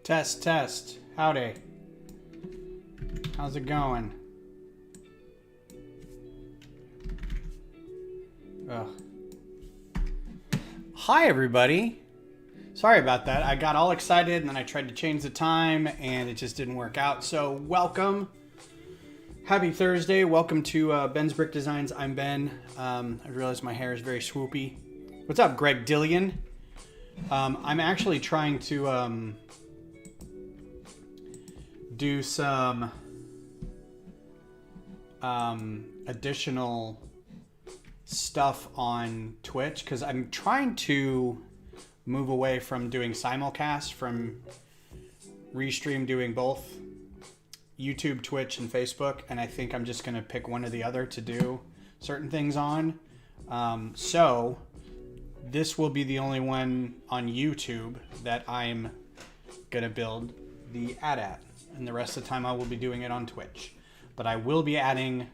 Test, test. Howdy. How's it going? Ugh. Hi, everybody. Sorry about that. I got all excited and then I tried to change the time and it just didn't work out. So welcome. Happy Thursday. Welcome to Ben's Brick Designs. I'm Ben. I realize my hair is very swoopy. What's up, Greg Dillian? I'm actually trying to do some additional stuff on Twitch because I'm trying to move away from doing simulcast, from restream doing both YouTube, Twitch, and Facebook, and I think I'm just going to pick one or the other to do certain things on. So this will be the only one on YouTube that I'm going to build the ad at. And the rest of the time I will be doing it on Twitch. But I will be adding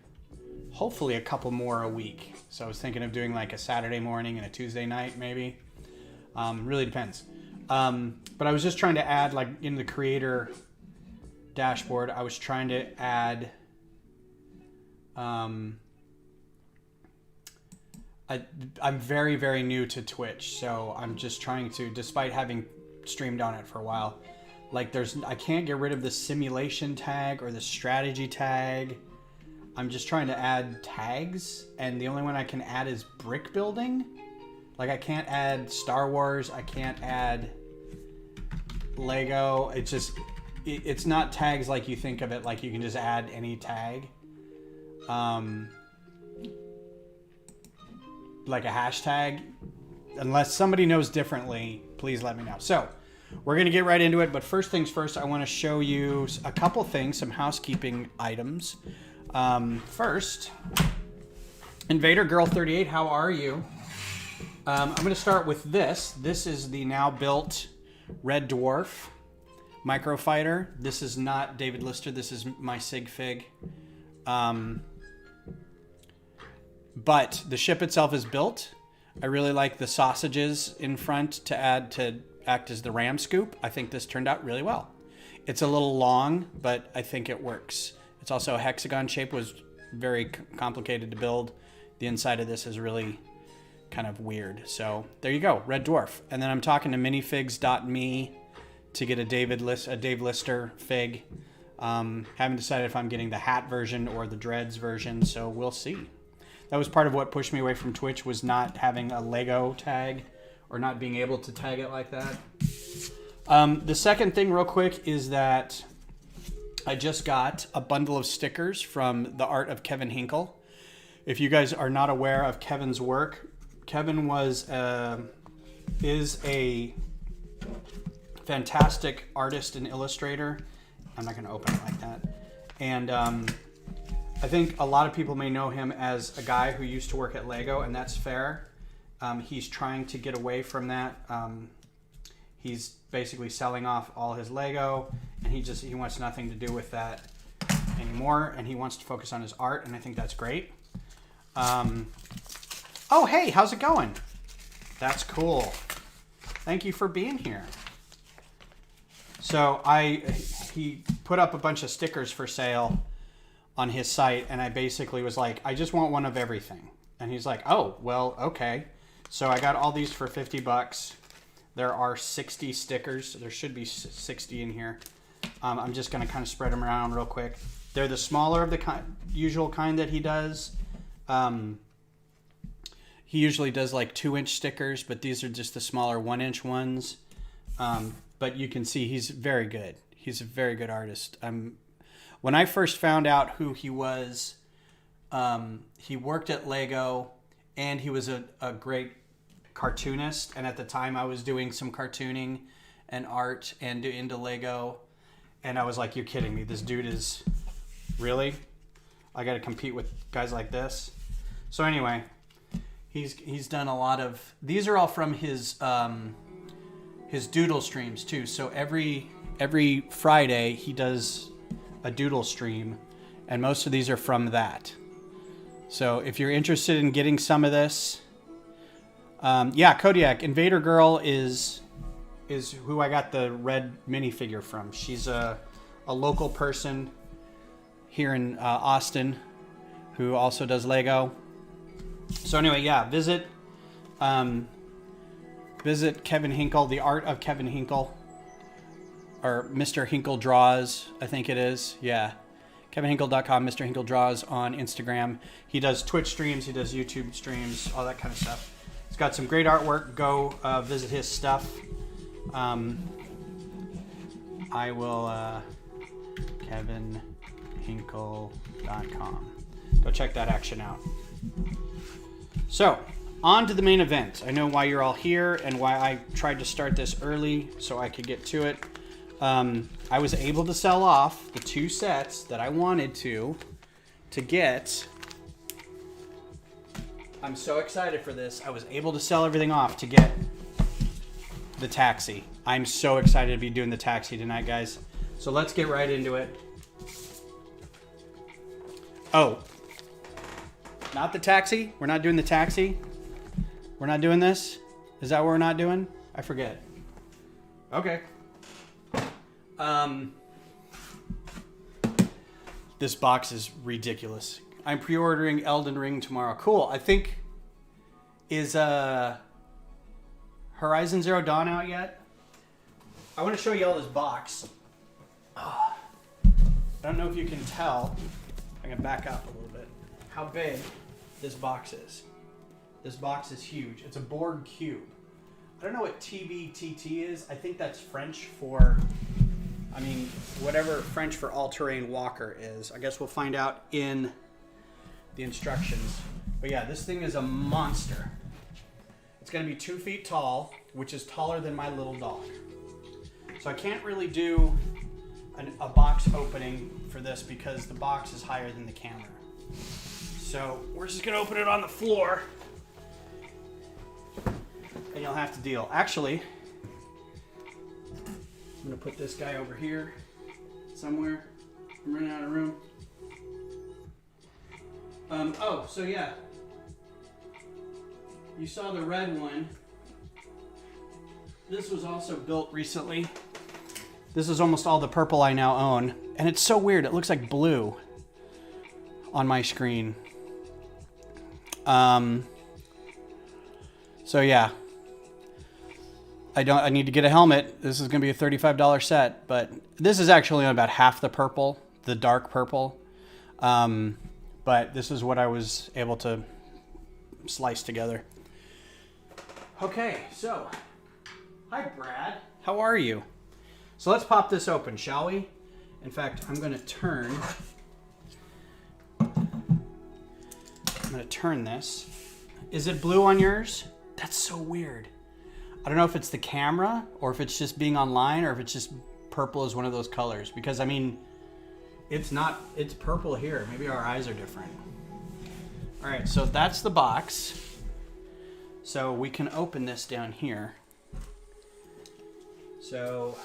hopefully a couple more a week. So I was thinking of doing like a Saturday morning and a Tuesday night maybe. Really depends. But I was just trying to add, like in the creator dashboard, I was trying to add I'm very, very new to Twitch. So I'm just trying to, despite having streamed on it for a while, like I can't get rid of the simulation tag or the strategy tag. I'm just trying to add tags, and the only one I can add is brick building. Like I can't add Star Wars, I can't add Lego. It's not tags like you think of it, like you can just add any tag. Like a hashtag. Unless somebody knows differently, please let me know. So we're going to get right into it, but first things first, I want to show you a couple things, some housekeeping items. First, Invader Girl 38, how are you? I'm going to start with this. This is the now built Red Dwarf Microfighter. This is not David Lister. This is my sig fig. But the ship itself is built. I really like the sausages in front to act as the ram scoop. I think this turned out really well. It's a little long, but I think it works. It's also a hexagon shape, was very complicated to build. The inside of this is really kind of weird. So there you go, Red Dwarf. And then I'm talking to minifigs.me to get a Dave Lister fig. Haven't decided if I'm getting the hat version or the dreads version, so we'll see. That was part of what pushed me away from Twitch, was not having a Lego tag or not being able to tag it like that. The second thing real quick is that I just got a bundle of stickers from the art of Kevin Hinkle. If you guys are not aware of Kevin's work, Kevin is a fantastic artist and illustrator. I'm not going to open it like that. And I think a lot of people may know him as a guy who used to work at Lego, and that's fair. He's trying to get away from that. He's basically selling off all his Lego, and he wants nothing to do with that anymore, and he wants to focus on his art, and I think that's great. Oh, hey, how's it going? That's cool. Thank you for being here. So he put up a bunch of stickers for sale on his site, and I basically was like, I just want one of everything. And he's like, oh, well, okay. So I got all these for $50. There are 60 stickers. There should be 60 in here. I'm just going to kind of spread them around real quick. They're the smaller of the usual kind that he does. He usually does like 2-inch stickers, but these are just the smaller 1-inch ones. But you can see he's very good. He's a very good artist. When I first found out who he was, he worked at Lego, and he was a great cartoonist, and at the time I was doing some cartooning and art and into Lego, and I was like, you're kidding me, this dude is really, I got to compete with guys like this. So anyway, he's done a lot of, these are all from his doodle streams too. So every Friday he does a doodle stream, and most of these are from that. So if you're interested in getting some of this, yeah, Kodiak, Invader Girl is who I got the red minifigure from. She's a local person here in Austin who also does Lego. So anyway, yeah, visit Kevin Hinkle, the art of Kevin Hinkle, or Mr. Hinkle Draws, I think it is. Yeah. KevinHinkle.com, Mr. Hinkle Draws on Instagram. He does Twitch streams, he does YouTube streams, all that kind of stuff. He's got some great artwork. Go visit his stuff. I will, KevinHinkle.com. Go check that action out. So, on to the main event. I know why you're all here and why I tried to start this early so I could get to it. I was able to sell off the 2 sets that I wanted to get. I'm so excited for this. I was able to sell everything off to get the taxi. I'm so excited to be doing the taxi tonight, guys. So let's get right into it. Oh, not the taxi? We're not doing the taxi? We're not doing this? Is that what we're not doing? I forget. Okay. This box is ridiculous. I'm pre-ordering Elden Ring tomorrow. Cool. I think, is Horizon Zero Dawn out yet? I want to show you all this box. I don't know if you can tell. I can back up a little bit. How big this box is. This box is huge. It's a Borg cube. I don't know what TBTT is. I think that's French for, I mean, whatever French for all-terrain walker is. I guess we'll find out in the instructions. But yeah, this thing is a monster. It's going to be 2 feet tall, which is taller than my little dog. So I can't really do a box opening for this because the box is higher than the camera. So we're just going to open it on the floor. And you'll have to deal. Actually, I'm going to put this guy over here somewhere. I'm running out of room. Oh, so yeah. You saw the red one. This was also built recently. This is almost all the purple I now own. And it's so weird. It looks like blue on my screen. So yeah. I need to get a helmet. This is going to be a $35 set, but this is actually on about half the purple, the dark purple. But this is what I was able to slice together. Okay, so hi Brad, how are you? So let's pop this open, shall we? In fact, I'm going to turn this. Is it blue on yours? That's so weird. I don't know if it's the camera or if it's just being online or if it's just purple is one of those colors. Because, I mean, it's purple here. Maybe our eyes are different. All right, so that's the box. So we can open this down here. So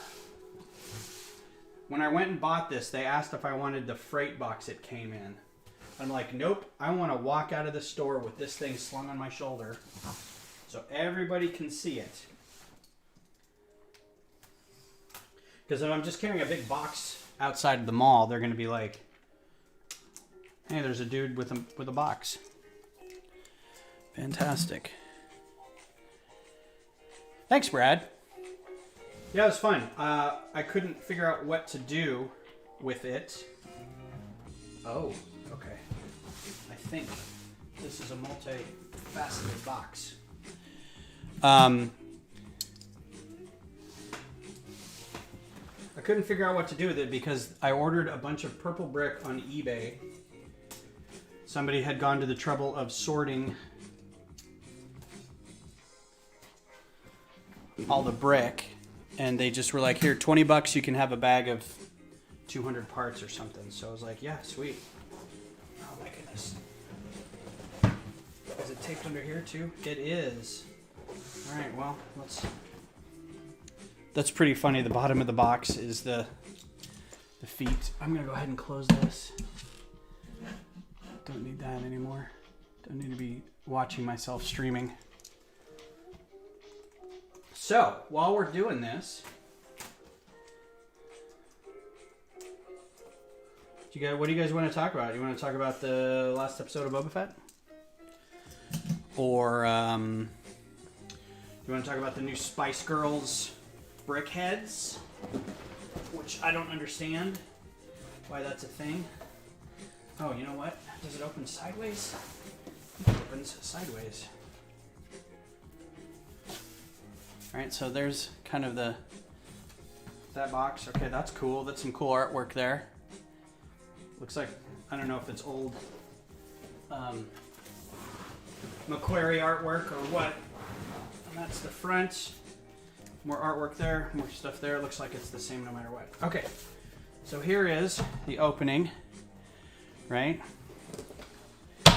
when I went and bought this, they asked if I wanted the freight box it came in. I'm like, nope, I want to walk out of the store with this thing slung on my shoulder so everybody can see it. Because if I'm just carrying a big box outside of the mall, they're going to be like, hey, there's a dude with a box. Fantastic. Thanks, Brad. Yeah, it was fun. I couldn't figure out what to do with it. Oh, okay. I think this is a multi-faceted box. I couldn't figure out what to do with it because I ordered a bunch of purple brick on eBay. Somebody had gone to the trouble of sorting all the brick, and they just were like, here, $20, you can have a bag of 200 parts or something. So I was like, yeah, sweet. Oh my goodness. Is it taped under here too? It is. All right, well, that's pretty funny. The bottom of the box is the feet. I'm gonna go ahead and close this. Don't need that anymore. Don't need to be watching myself streaming. So, while we're doing this, what do you guys want to talk about? You want to talk about the last episode of Boba Fett? Or you want to talk about the new Spice Girls brickheads? Which I don't understand why that's a thing. Oh, you know what? Does it open sideways? It opens sideways. Alright, so there's kind of that box. Okay, that's cool. That's some cool artwork there. Looks like, I don't know if it's old Macquarie artwork or what. And that's the front. More artwork there, more stuff there. Looks like it's the same no matter what. Okay, so here is the opening, right? So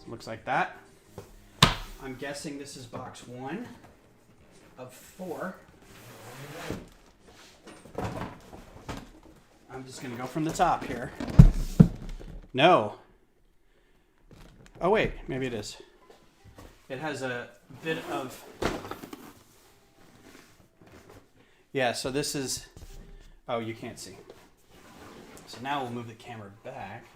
it looks like that. I'm guessing this is box 1 of 4. I'm just gonna go from the top here. No. Oh wait, maybe it is. It has a bit of... Yeah, so this is... Oh, you can't see. So now we'll move the camera back.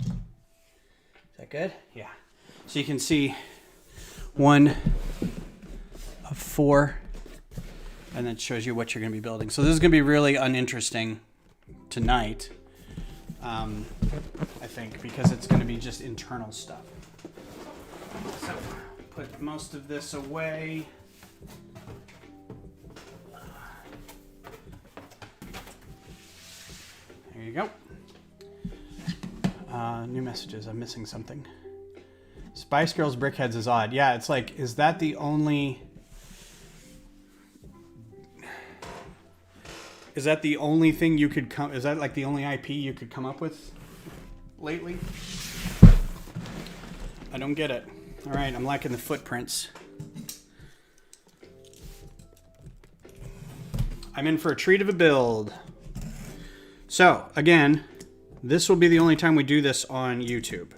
Is that good? Yeah. So you can see 1 of 4, and then shows you what you're going to be building. So this is going to be really uninteresting tonight, I think, because it's going to be just internal stuff. So put most of this away. There you go. New messages. I'm missing something. Spice Girls Brickheads is odd. Yeah, it's like, is that the only... Is that the only thing you could come... Is that like the only IP you could come up with lately? I don't get it. All right, I'm liking the footprints. I'm in for a treat of a build. So, again, this will be the only time we do this on YouTube.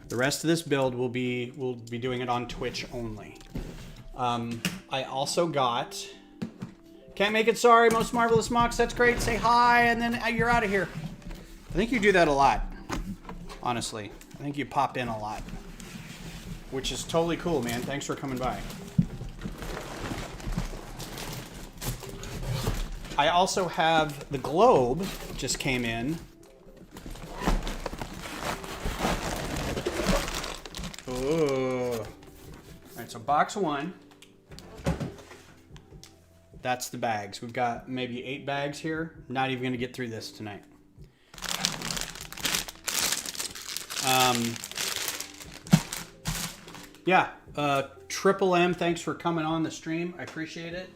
The rest of this build we'll be doing it on Twitch only. I also got... Can't make it, sorry, most marvelous Mox, that's great, say hi, and then you're out of here. I think you do that a lot, honestly. I think you pop in a lot, which is totally cool, man. Thanks for coming by. I also have the globe, just came in. Oh. All right, so box 1. That's the bags. We've got maybe 8 bags here. Not even going to get through this tonight. Yeah, Triple M, thanks for coming on the stream. I appreciate it.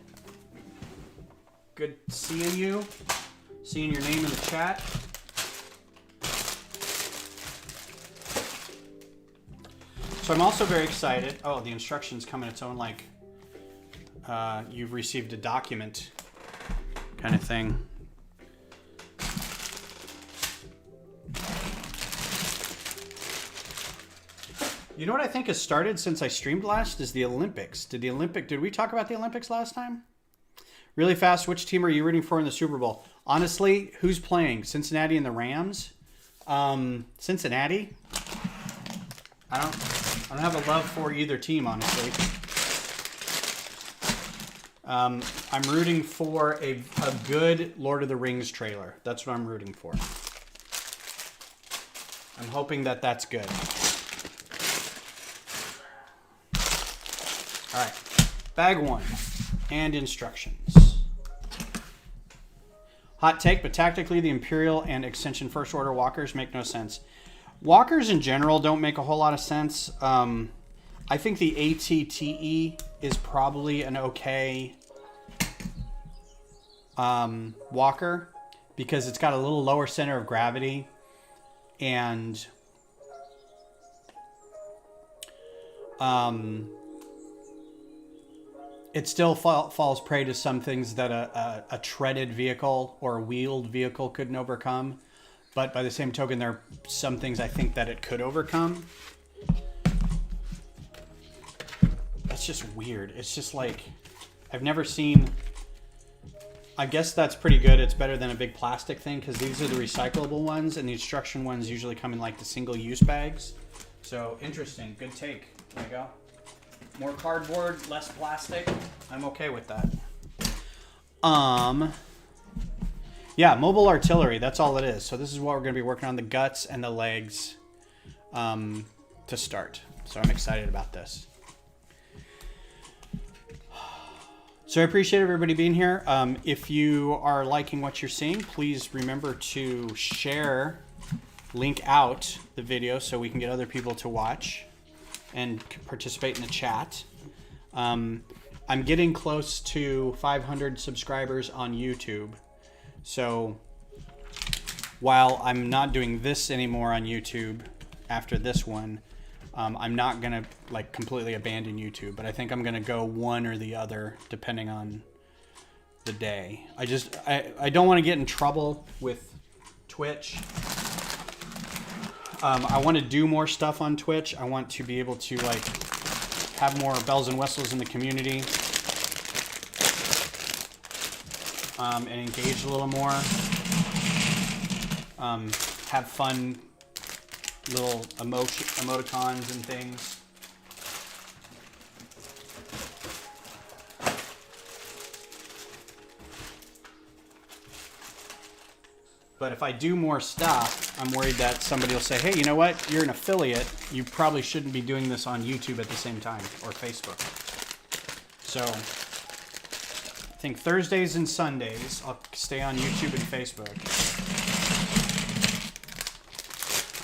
Good seeing you. Seeing your name in the chat. So I'm also very excited. Oh, the instructions come in its own, like, you've received a document kind of thing. You know what I think has started since I streamed last is the Olympics. Did we talk about the Olympics last time? Really fast, which team are you rooting for in the Super Bowl? Honestly, who's playing? Cincinnati and the Rams? Cincinnati? I don't have a love for either team, honestly. I'm rooting for a good Lord of the Rings trailer. That's what I'm rooting for. I'm hoping that that's good. All right, bag 1 and instructions. Hot take, but tactically the Imperial and Extension First Order walkers make no sense. Walkers in general don't make a whole lot of sense. I think the ATTE is probably an okay walker because it's got a little lower center of gravity and it still falls prey to some things that a treaded vehicle or a wheeled vehicle couldn't overcome. But by the same token, there are some things I think that it could overcome. That's just weird. It's just like, I've never seen... I guess that's pretty good. It's better than a big plastic thing because these are the recyclable ones and the instruction ones usually come in like the single-use bags. So, interesting. Good take. There you go. More cardboard, less plastic. I'm okay with that. Yeah, mobile artillery. That's all it is. So this is what we're going to be working on, the guts and the legs to start. So I'm excited about this. So I appreciate everybody being here. If you are liking what you're seeing, please remember to share, link out the video so we can get other people to watch and participate in the chat. I'm getting close to 500 subscribers on YouTube. So while I'm not doing this anymore on YouTube after this one, I'm not going to like completely abandon YouTube, but I think I'm going to go one or the other depending on the day. I don't want to get in trouble with Twitch. I want to do more stuff on Twitch. I want to be able to like have more bells and whistles in the community and engage a little more. Have fun little emoticons and things. But if I do more stuff, I'm worried that somebody will say, hey, you know what? You're an affiliate. You probably shouldn't be doing this on YouTube at the same time or Facebook. So I think Thursdays and Sundays, I'll stay on YouTube and Facebook.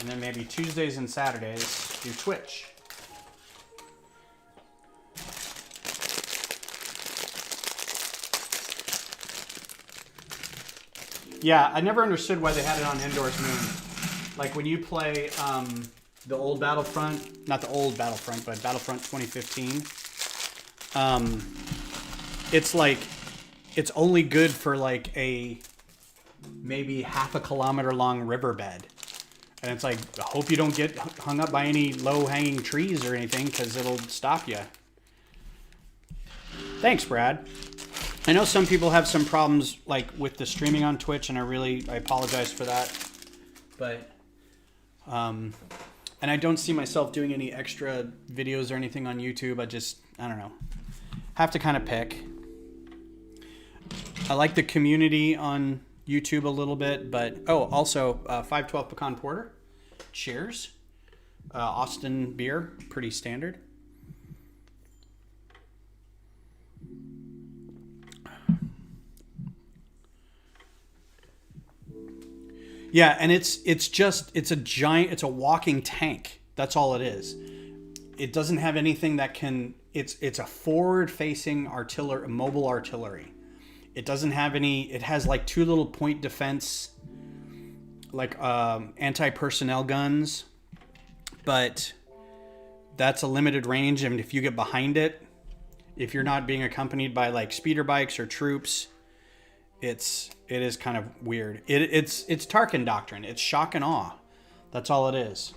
And then maybe Tuesdays and Saturdays, do Twitch. Yeah, I never understood why they had it on Endor's Moon. Like when you play the old Battlefront, not the old Battlefront, but Battlefront 2015, it's like, it's only good for like a maybe half a kilometer long riverbed. And it's like, I hope you don't get hung up by any low-hanging trees or anything because it'll stop you. Thanks, Brad. I know some people have some problems like with the streaming on Twitch, and I apologize for that. But, and I don't see myself doing any extra videos or anything on YouTube. I don't know. Have to kind of pick. I like the community on YouTube a little bit, but, also 512 Pecan Porter. Cheers. Austin beer, pretty standard. Yeah, and it's a walking tank. That's all it is. It doesn't have anything that can, it's a forward-facing mobile artillery. It doesn't have it has like two little point defense, like anti-personnel guns, but that's a limited range. And if you get behind it, if you're not being accompanied by like speeder bikes or troops, it is kind of weird. It's Tarkin doctrine. It's shock and awe. That's all it is.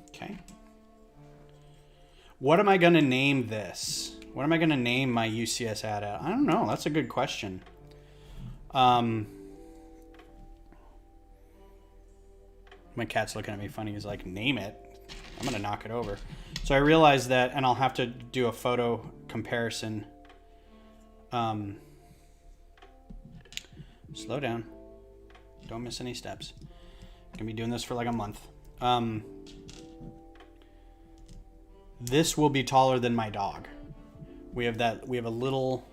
Okay. What am I going to name this? What am I going to name my UCS ad at? I don't know. That's a good question. My cat's looking at me funny. He's like, name it. I'm going to knock it over. So I realized that, and I'll have to do a photo comparison. Slow down. Don't miss any steps. I'm going to be doing this for like a month. This will be taller than my dog. We have a little,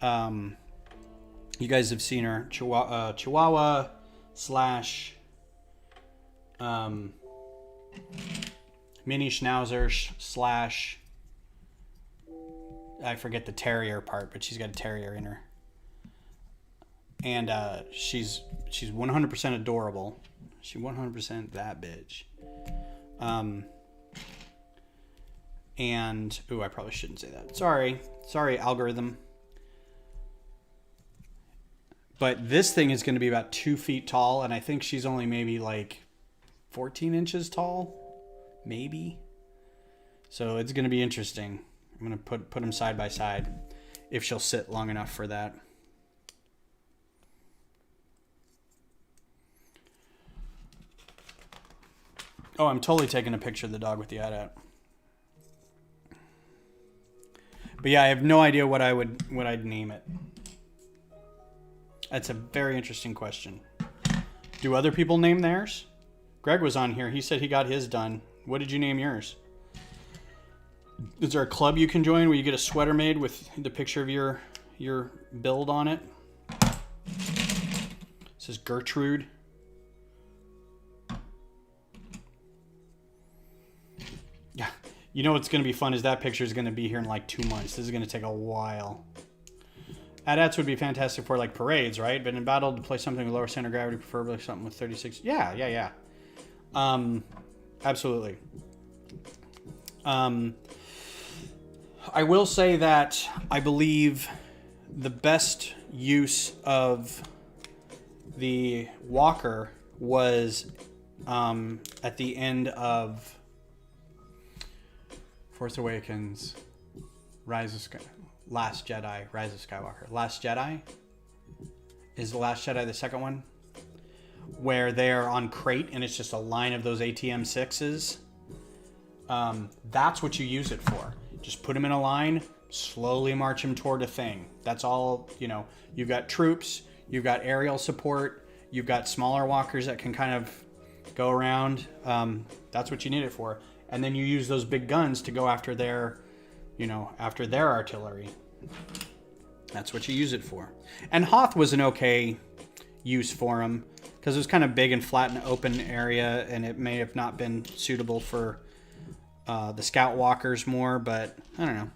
you guys have seen her, Chihuahua slash, mini schnauzer slash, I forget the terrier part, but she's got a terrier in her. And she's 100% adorable. She's 100% that bitch. And ooh, I probably shouldn't say that. Sorry, algorithm. But this thing is going to be about 2 feet tall, and I think she's only maybe like 14 inches tall, maybe. So it's going to be interesting. I'm going to put them side by side if she'll sit long enough for that. Oh, I'm totally taking a picture of the dog with the AT-AT. But yeah, I have no idea what I'd name it. That's a very interesting question. Do other people name theirs? Greg was on here. He said he got his done. What did you name yours? Is there a club you can join where you get a sweater made with the picture of your build on it? It says Gertrude. Yeah. You know what's going to be fun is that picture is going to be here in like 2 months. This is going to take a while. AT-ATs would be fantastic for like parades, right? But in battle, to play something with lower center of gravity, preferably something with 36. Yeah. Absolutely. I will say that I believe the best use of the walker was at the end of Force Awakens, Last Jedi, Rise of Skywalker. Last Jedi? Is The Last Jedi the second one? Where they're on crate and it's just a line of those ATM-6s. That's what you use it for. Just put them in a line, slowly march them toward a thing. That's all, you've got troops, you've got aerial support, you've got smaller walkers that can kind of go around. That's what you need it for. And then you use those big guns to go after their artillery. That's what you use it for. And Hoth was an okay use for them because it was kind of big and flat in an open area, and it may have not been suitable for the scout walkers more, but I don't know.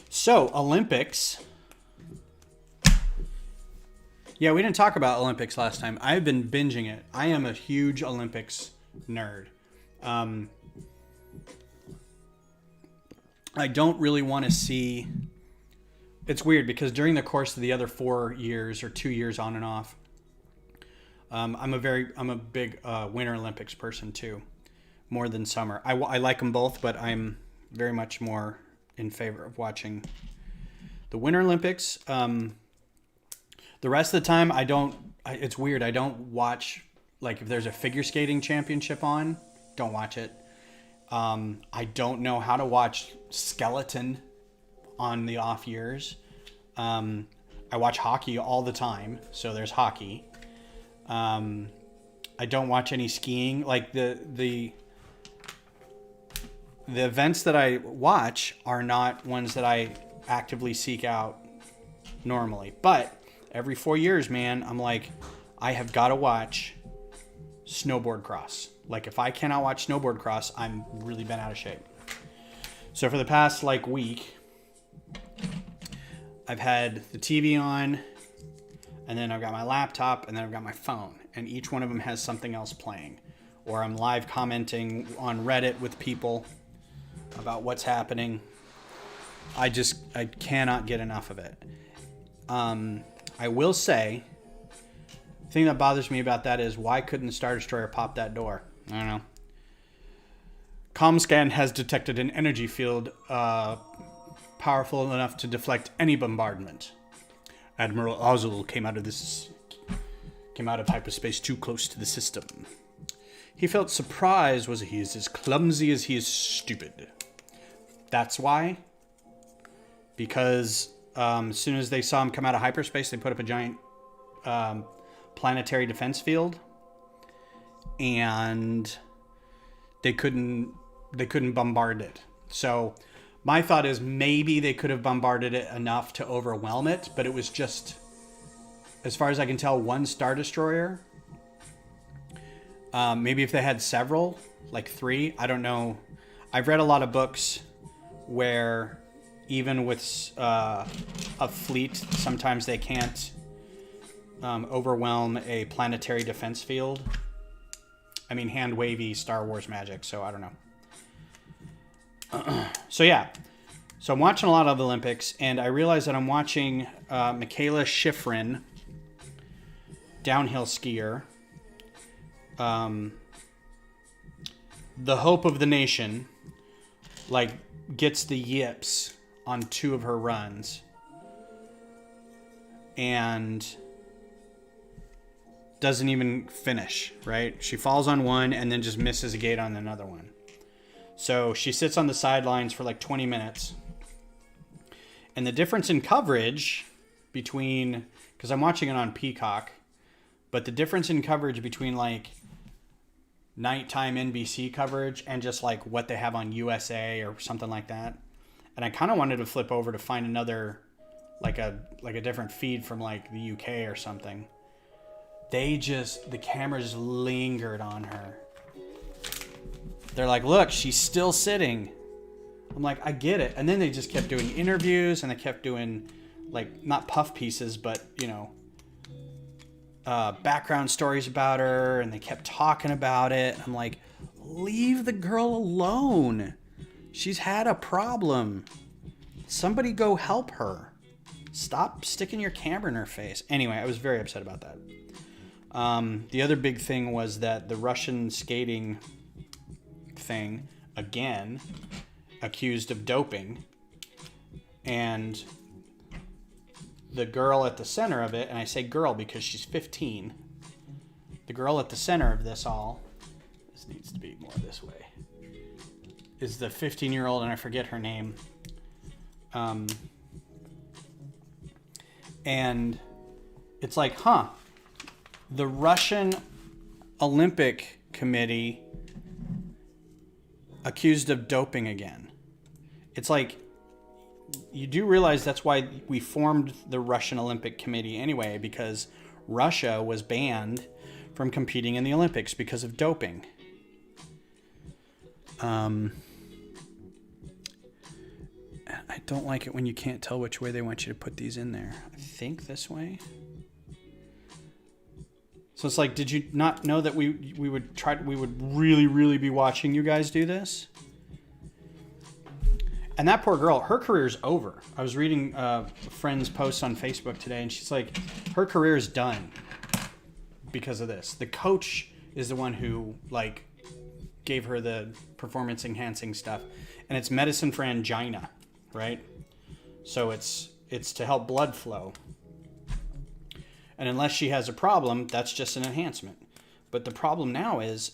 So, Olympics. Yeah, we didn't talk about Olympics last time. I've been binging it. I am a huge Olympics nerd. I don't really want to see... It's weird because during the course of the other 4 years or 2 years on and off, I'm a big Winter Olympics person too, more than summer. I like them both, but I'm very much more in favor of watching the Winter Olympics. The rest of the time, it's weird. I don't watch, like, if there's a figure skating championship on, don't watch it. I don't know how to watch skeleton on the off years. I watch hockey all the time, so there's hockey. I don't watch any skiing. Like, the events that I watch are not ones that I actively seek out normally. But every 4 years, man, I'm like, I have got to watch snowboard cross. Like, if I cannot watch snowboard cross, I'm really been out of shape. So for the past, week, I've had the TV on, and then I've got my laptop, and then I've got my phone. And each one of them has something else playing. Or I'm live commenting on Reddit with people about what's happening. I cannot get enough of it. I will say, the thing that bothers me about that is, why couldn't the Star Destroyer pop that door? I don't know. Comscan has detected an energy field powerful enough to deflect any bombardment. Admiral Ozzel came out of hyperspace too close to the system. He felt surprised was he is as clumsy as he is stupid. That's why. Because as soon as they saw him come out of hyperspace, they put up a giant planetary defense field, and they couldn't bombard it. So my thought is maybe they could have bombarded it enough to overwhelm it, but it was just as far as I can tell, one Star Destroyer. Maybe if they had several, like 3, I don't know. I've read a lot of books where even with a fleet, sometimes they can't overwhelm a planetary defense field. I mean, hand-wavy Star Wars magic, so I don't know. So yeah. So I'm watching a lot of Olympics, and I realize that I'm watching Michaela Schifrin, downhill skier, the hope of the nation, like, gets the yips on 2 of her runs and doesn't even finish, right? She falls on one and then just misses a gate on another one. So she sits on the sidelines for like 20 minutes. And the difference in coverage between, because I'm watching it on Peacock, but the difference in coverage between like nighttime NBC coverage and just like what they have on USA or something like that. And I kind of wanted to flip over to find another, like a different feed from like the UK or something. The cameras lingered on her. They're like, look, she's still sitting. I'm like, I get it. And then they just kept doing interviews, and they kept doing like, not puff pieces, but you know, background stories about her, and they kept talking about it. I'm like, leave the girl alone. She's had a problem. Somebody go help her. Stop sticking your camera in her face. Anyway, I was very upset about that. The other big thing was that the Russian skating thing, again, accused of doping. And the girl at the center of it, and I say girl because she's 15, the girl at the center of this needs to be more this way, is the 15-year-old, and I forget her name. And it's like, the Russian Olympic Committee accused of doping again. It's like, you do realize that's why we formed the Russian Olympic Committee anyway, because Russia was banned from competing in the Olympics because of doping. I don't like it when you can't tell which way they want you to put these in there. I think this way. So it's like, did you not know that we would really be watching you guys do this? And that poor girl, her career's over. I was reading a friend's post on Facebook today, and she's like, her career is done because of this. The coach is the one who like gave her the performance enhancing stuff, and it's medicine for angina, right? So it's to help blood flow. And unless she has a problem, that's just an enhancement. But the problem now is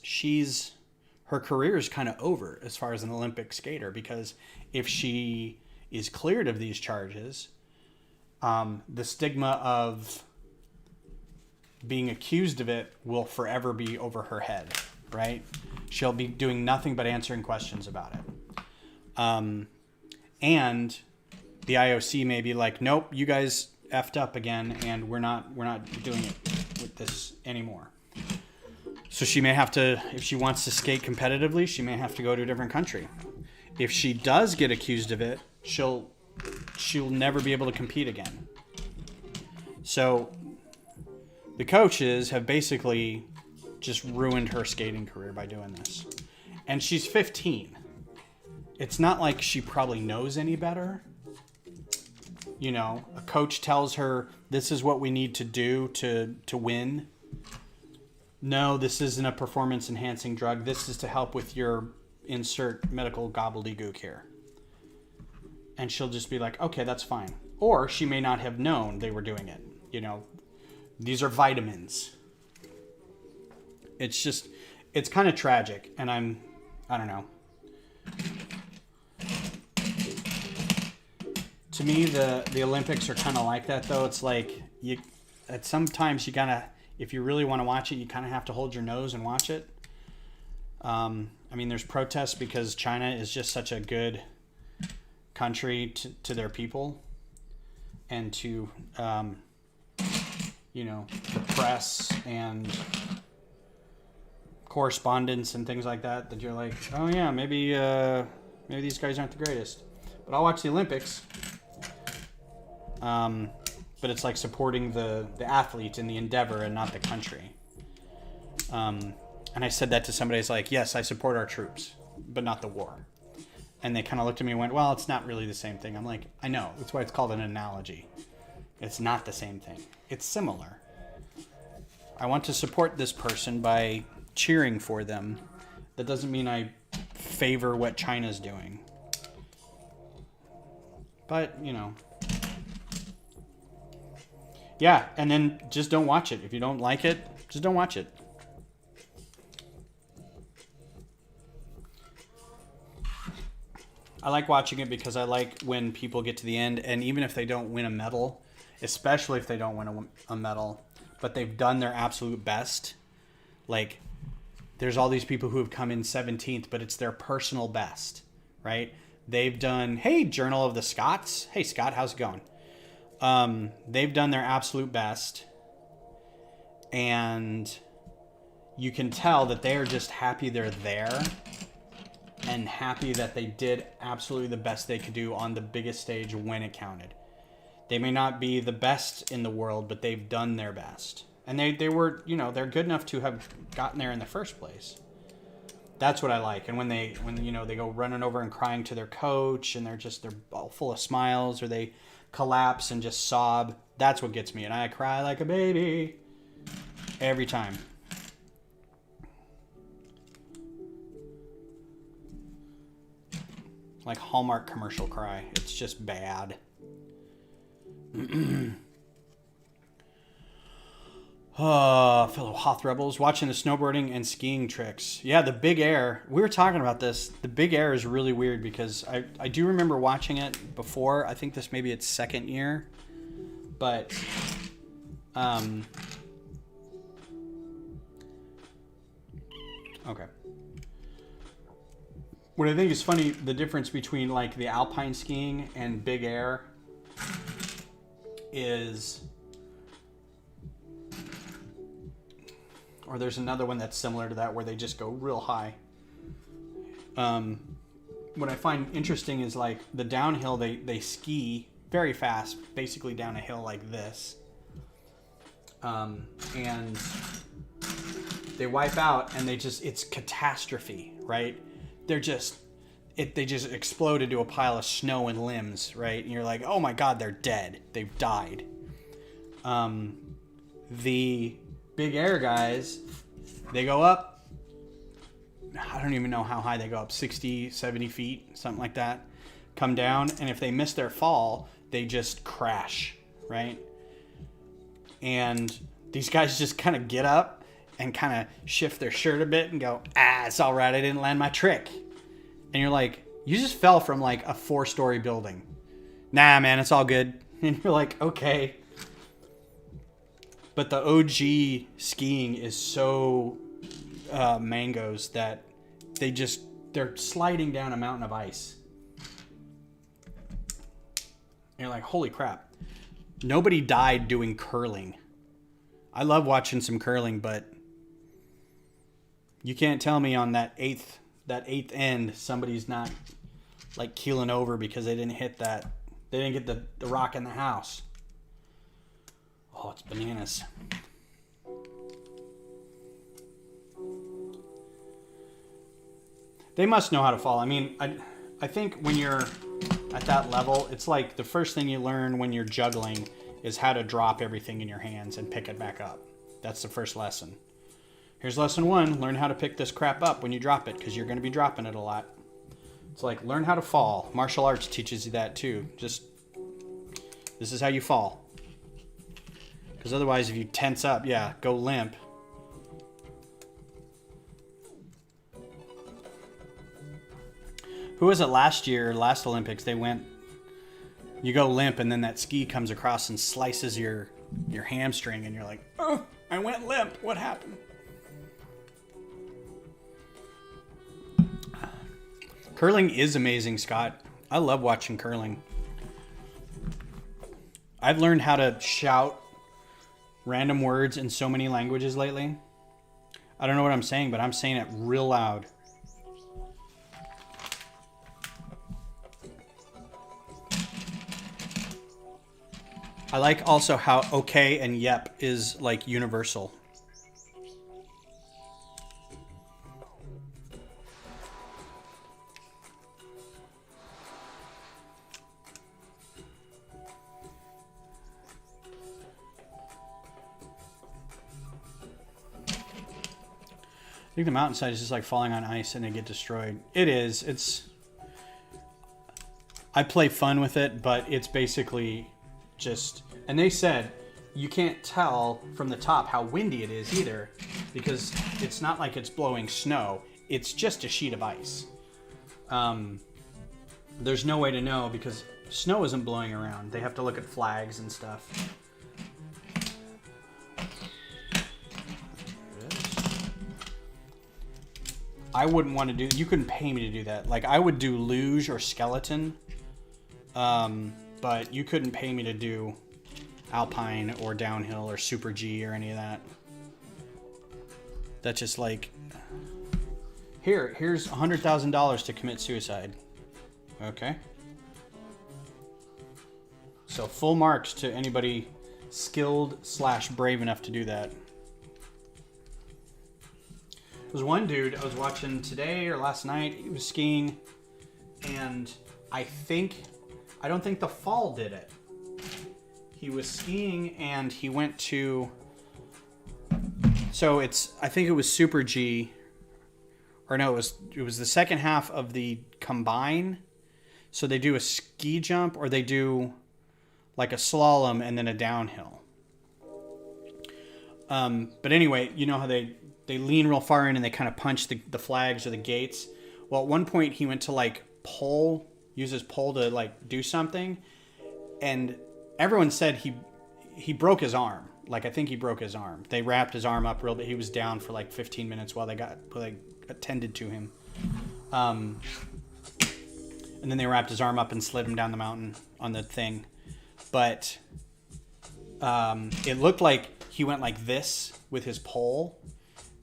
her career is kind of over as far as an Olympic skater, because if she is cleared of these charges, the stigma of being accused of it will forever be over her head, right? She'll be doing nothing but answering questions about it. And the IOC may be like, nope, you guys effed up again, and we're not doing it with this anymore. So she may have to, if she wants to skate competitively, she may have to go to a different country. If she does get accused of it, she'll never be able to compete again. So the coaches have basically just ruined her skating career by doing this. And she's 15. It's not like she probably knows any better. You know, a coach tells her, this is what we need to do to win. No, this isn't a performance enhancing drug. This is to help with your insert medical gobbledygook here. And she'll just be like, okay, that's fine. Or she may not have known they were doing it. You know, these are vitamins. It's kind of tragic. And I don't know. To me, the Olympics are kind of like that, though. It's like, sometimes you gotta, if you really want to watch it, you kind of have to hold your nose and watch it. I mean, there's protests because China is just such a good country to their people, and to the press and correspondence and things like that you're like, oh yeah, maybe these guys aren't the greatest. But I'll watch the Olympics. But it's like supporting the athlete in the endeavor and not the country. And I said that to somebody. It's like, yes, I support our troops, but not the war. And they kind of looked at me and went, well, it's not really the same thing. I'm like, I know. That's why it's called an analogy. It's not the same thing. It's similar. I want to support this person by cheering for them. That doesn't mean I favor what China's doing. But, yeah, and then just don't watch it. If you don't like it, just don't watch it. I like watching it because I like when people get to the end, and even if they don't win a medal, especially if they don't win a medal, but they've done their absolute best. Like, there's all these people who have come in 17th, but it's their personal best, right? They've done, hey, Journal of the Scots. Hey, Scott, how's it going? They've done their absolute best, and you can tell that they are just happy they're there and happy that they did absolutely the best they could do on the biggest stage when it counted. They may not be the best in the world, but they've done their best. And they were, they're good enough to have gotten there in the first place. That's what I like. And when they go running over and crying to their coach, and they're all full of smiles, or they collapse and just sob, that's what gets me. And I cry like a baby every time. Like Hallmark commercial cry. It's just bad. Fellow Hoth Rebels watching the snowboarding and skiing tricks. Yeah, the big air. We were talking about this. The big air is really weird because I do remember watching it before. I think this may be its second year. But okay. What I think is funny, the difference between like the alpine skiing and big air is, or there's another one that's similar to that where they just go real high. What I find interesting is like the downhill, they ski very fast, basically down a hill like this. And they wipe out and it's catastrophe, right? They just explode into a pile of snow and limbs, right? And you're like, oh my God, they're dead. They've died. The big air guys, they go up. I don't even know how high they go up, 60, 70 feet, something like that. Come down, and if they miss their fall, they just crash, right? And these guys just kind of get up and kind of shift their shirt a bit and go, it's all right, I didn't land my trick. And you're like, you just fell from like a 4-story building. Nah, man, it's all good. And you're like, okay. But the OG skiing is so mangoes that they're sliding down a mountain of ice. And you're like, holy crap. Nobody died doing curling. I love watching some curling, but you can't tell me on that eighth end somebody's not like keeling over because they didn't hit that. They didn't get the rock in the house. Oh, it's bananas. They must know how to fall. I mean, I think when you're at that level, it's like the first thing you learn when you're juggling is how to drop everything in your hands and pick it back up. That's the first lesson. Here's lesson 1. Learn how to pick this crap up when you drop it, because you're going to be dropping it a lot. It's like, learn how to fall. Martial arts teaches you that too. Just, this is how you fall. Because otherwise, if you tense up, go limp. Who was it last Olympics? They went, you go limp, and then that ski comes across and slices your hamstring, and you're like, oh, I went limp. What happened? Curling is amazing, Scott. I love watching curling. I've learned how to shout random words in so many languages lately. I don't know what I'm saying, but I'm saying it real loud. I like also how okay and yep is like universal. I think the mountainside is just like falling on ice and they get destroyed. It is. It's. I play fun with it, but it's basically just. And they said you can't tell from the top how windy it is either, because it's not like it's blowing snow. It's just a sheet of ice. There's no way to know because snow isn't blowing around. They have to look at flags and stuff. I wouldn't want to do. You couldn't pay me to do that. Like I would do luge or skeleton, but you couldn't pay me to do alpine or downhill or super G or any of that. That's just like, here's $100,000 to commit suicide. Okay. So full marks to anybody skilled / brave enough to do that. There was one dude I was watching today or last night. He was skiing, and I don't think the fall did it. He was skiing and he went to. So I think it was Super G, or no, it was the second half of the combine. So they do a ski jump or they do like a slalom and then a downhill. But anyway, you know how they lean real far in and they kind of punch the flags or the gates. Well, at one point he went to like use his pole to like do something, and everyone said he broke his arm. Like I think he broke his arm. They wrapped his arm up real bit. He was down for like 15 minutes while they attended to him. And then they wrapped his arm up and slid him down the mountain on the thing. But it looked like he went like this with his pole,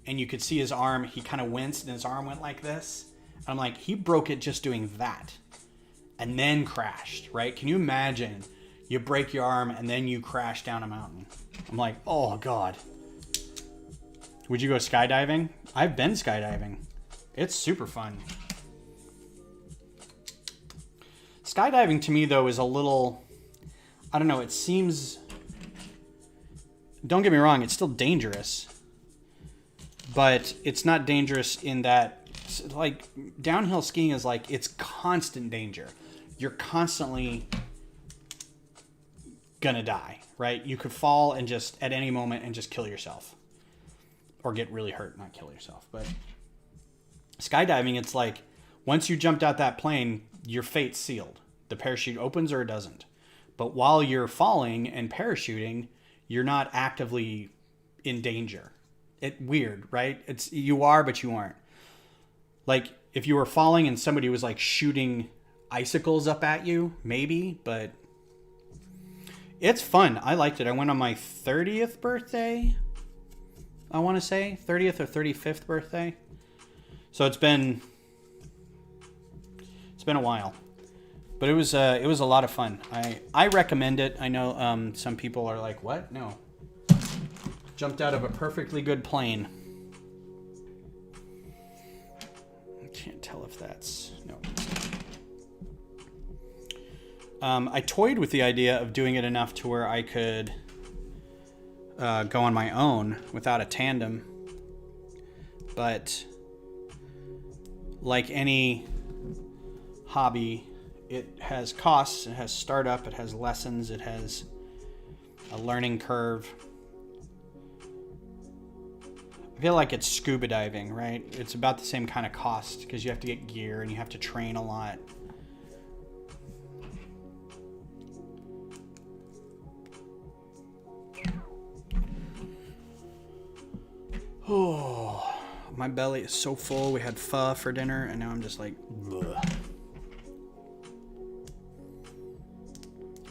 and you could see his arm. He kind of winced, and his arm went like this. And I'm like, he broke it just doing that, and then crashed. Right? Can you imagine? You break your arm, and then you crash down a mountain. I'm like, oh God. Would you go skydiving? I've been skydiving. It's super fun. Skydiving to me, though, is a little, I don't know, it seems, don't get me wrong, it's still dangerous. But it's not dangerous in that, like, downhill skiing is like, it's constant danger. You're constantly gonna die, right? You could fall and just, at any moment, and just kill yourself. Or get really hurt, not kill yourself. But skydiving, it's like, once you jumped out that plane, your fate's sealed. The parachute opens or it doesn't. But while you're falling and parachuting, you're not actively in danger. Weird, right? You are, but you aren't. Like, if you were falling and somebody was like shooting icicles up at you, maybe, but it's fun. I liked it. I went on my 30th birthday, I want to say. 30th or 35th birthday. So it's been a while. But it was a lot of fun. I recommend it. I know some people are like, what? No. Jumped out of a perfectly good plane. I can't tell if that's... No. I toyed with the idea of doing it enough to where I could go on my own without a tandem. But like any hobby, it has costs, it has startup, it has lessons, it has a learning curve. I feel like it's scuba diving, right? It's about the same kind of cost because you have to get gear and you have to train a lot. Oh, my belly is so full. We had pho for dinner and now I'm just like, bleh.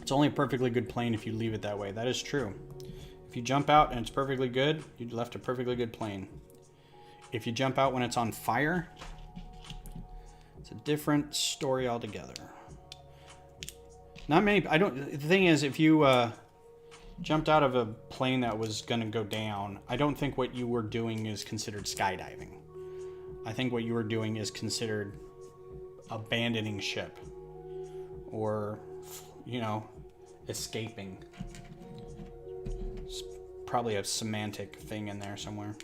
It's only a perfectly good plane if you leave it that way. That is true. If you jump out and it's perfectly good, you left a perfectly good plane. If you jump out when it's on fire, it's a different story altogether. Not many, the thing is, if you jumped out of a plane that was gonna go down, I don't think what you were doing is considered skydiving. I think what you were doing is considered abandoning ship, or, you know, escaping. It's probably a semantic thing in there somewhere.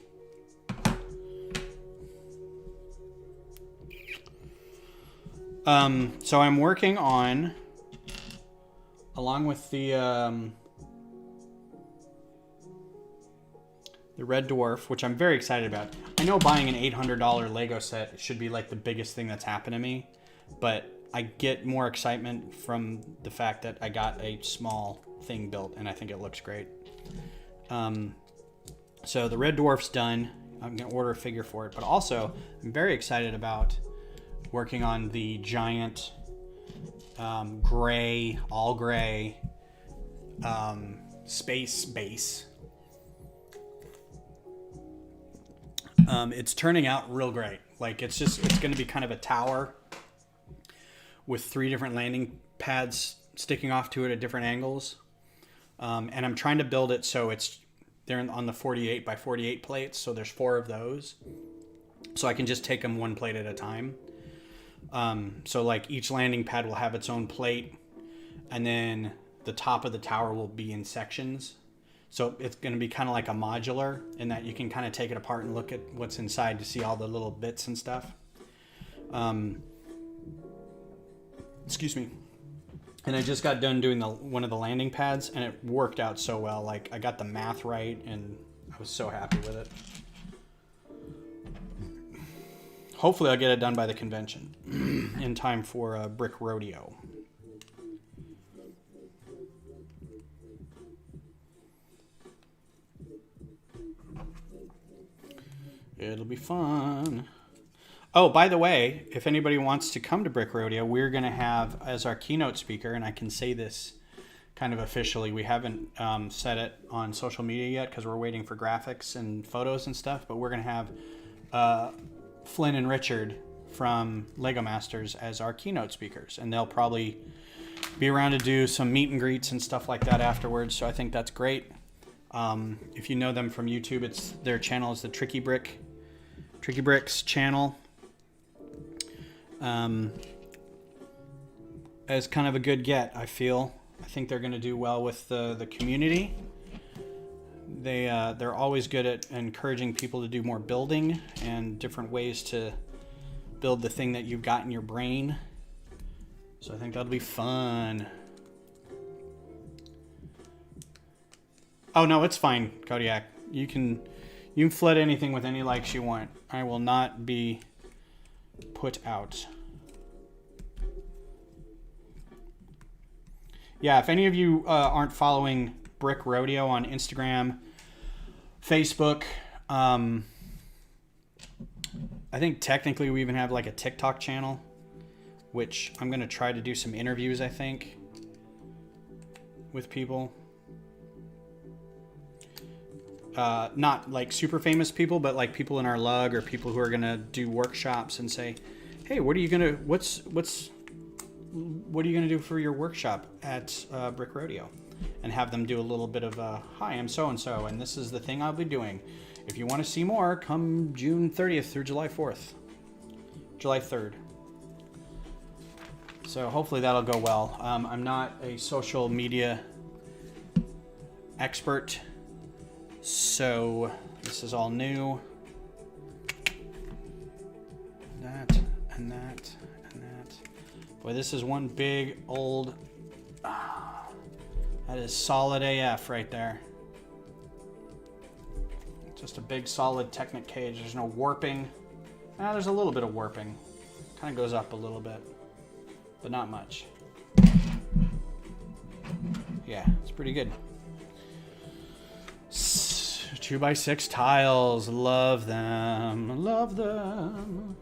So I'm working on, along with the Red Dwarf, which I'm very excited about. I know buying an $800 Lego set should be like the biggest thing that's happened to me, but I get more excitement from the fact that I got a small thing built, and I think it looks great. So the Red Dwarf's done. I'm going to order a figure for it, but also I'm very excited about working on the giant gray, all gray space base. It's turning out real great. Like, it's going to be kind of a tower with 3 different landing pads sticking off to it at different angles. And I'm trying to build it so they're on the 48 by 48 plates. So there's 4 of those. So I can just take them one plate at a time. So like each landing pad will have its own plate, and then the top of the tower will be in sections. So it's going to be kind of like a modular, in that you can kind of take it apart and look at what's inside to see all the little bits and stuff. Excuse me. And I just got done doing one of the landing pads, and it worked out so well. Like, I got the math right, and I was so happy with it. Hopefully I'll get it done by the convention in time for a Brick Rodeo. It'll be fun. Oh, by the way, if anybody wants to come to Brick Rodeo, we're going to have as our keynote speaker, and I can say this kind of officially, we haven't said it on social media yet because we're waiting for graphics and photos and stuff, but we're going to have Flynn and Richard from Lego Masters as our keynote speakers, and they'll probably be around to do some meet and greets and stuff like that afterwards, so I think that's great. If you know them from YouTube, their channel is the Tricky Bricks channel. As kind of a good get, I feel. I think they're going to do well with the community. They're always good at encouraging people to do more building and different ways to build the thing that you've got in your brain. So I think that'll be fun. Oh no, it's fine, Kodiak. You can flood anything with any likes you want. I will not be put out. Yeah, if any of you aren't following Brick Rodeo on Instagram, Facebook, I think technically we even have like a TikTok channel, which I'm going to try to do some interviews, I think, with people. Not like super famous people, but like people in our lug or people who are going to do workshops and say, hey, what are you going to do for your workshop at Brick Rodeo? And have them do a little bit of hi, I'm so-and-so, and this is the thing I'll be doing. If you want to see more, come June 30th through July 4th. July 3rd. So hopefully that'll go well. I'm not a social media expert, so this is all new. That and that and that. Boy, this is one big old... that is solid AF right there. Just a big solid Technic cage. There's no warping. There's a little bit of warping. Kind of goes up a little bit, but not much. Yeah, it's pretty good. 2x6 tiles. Love them. Love them.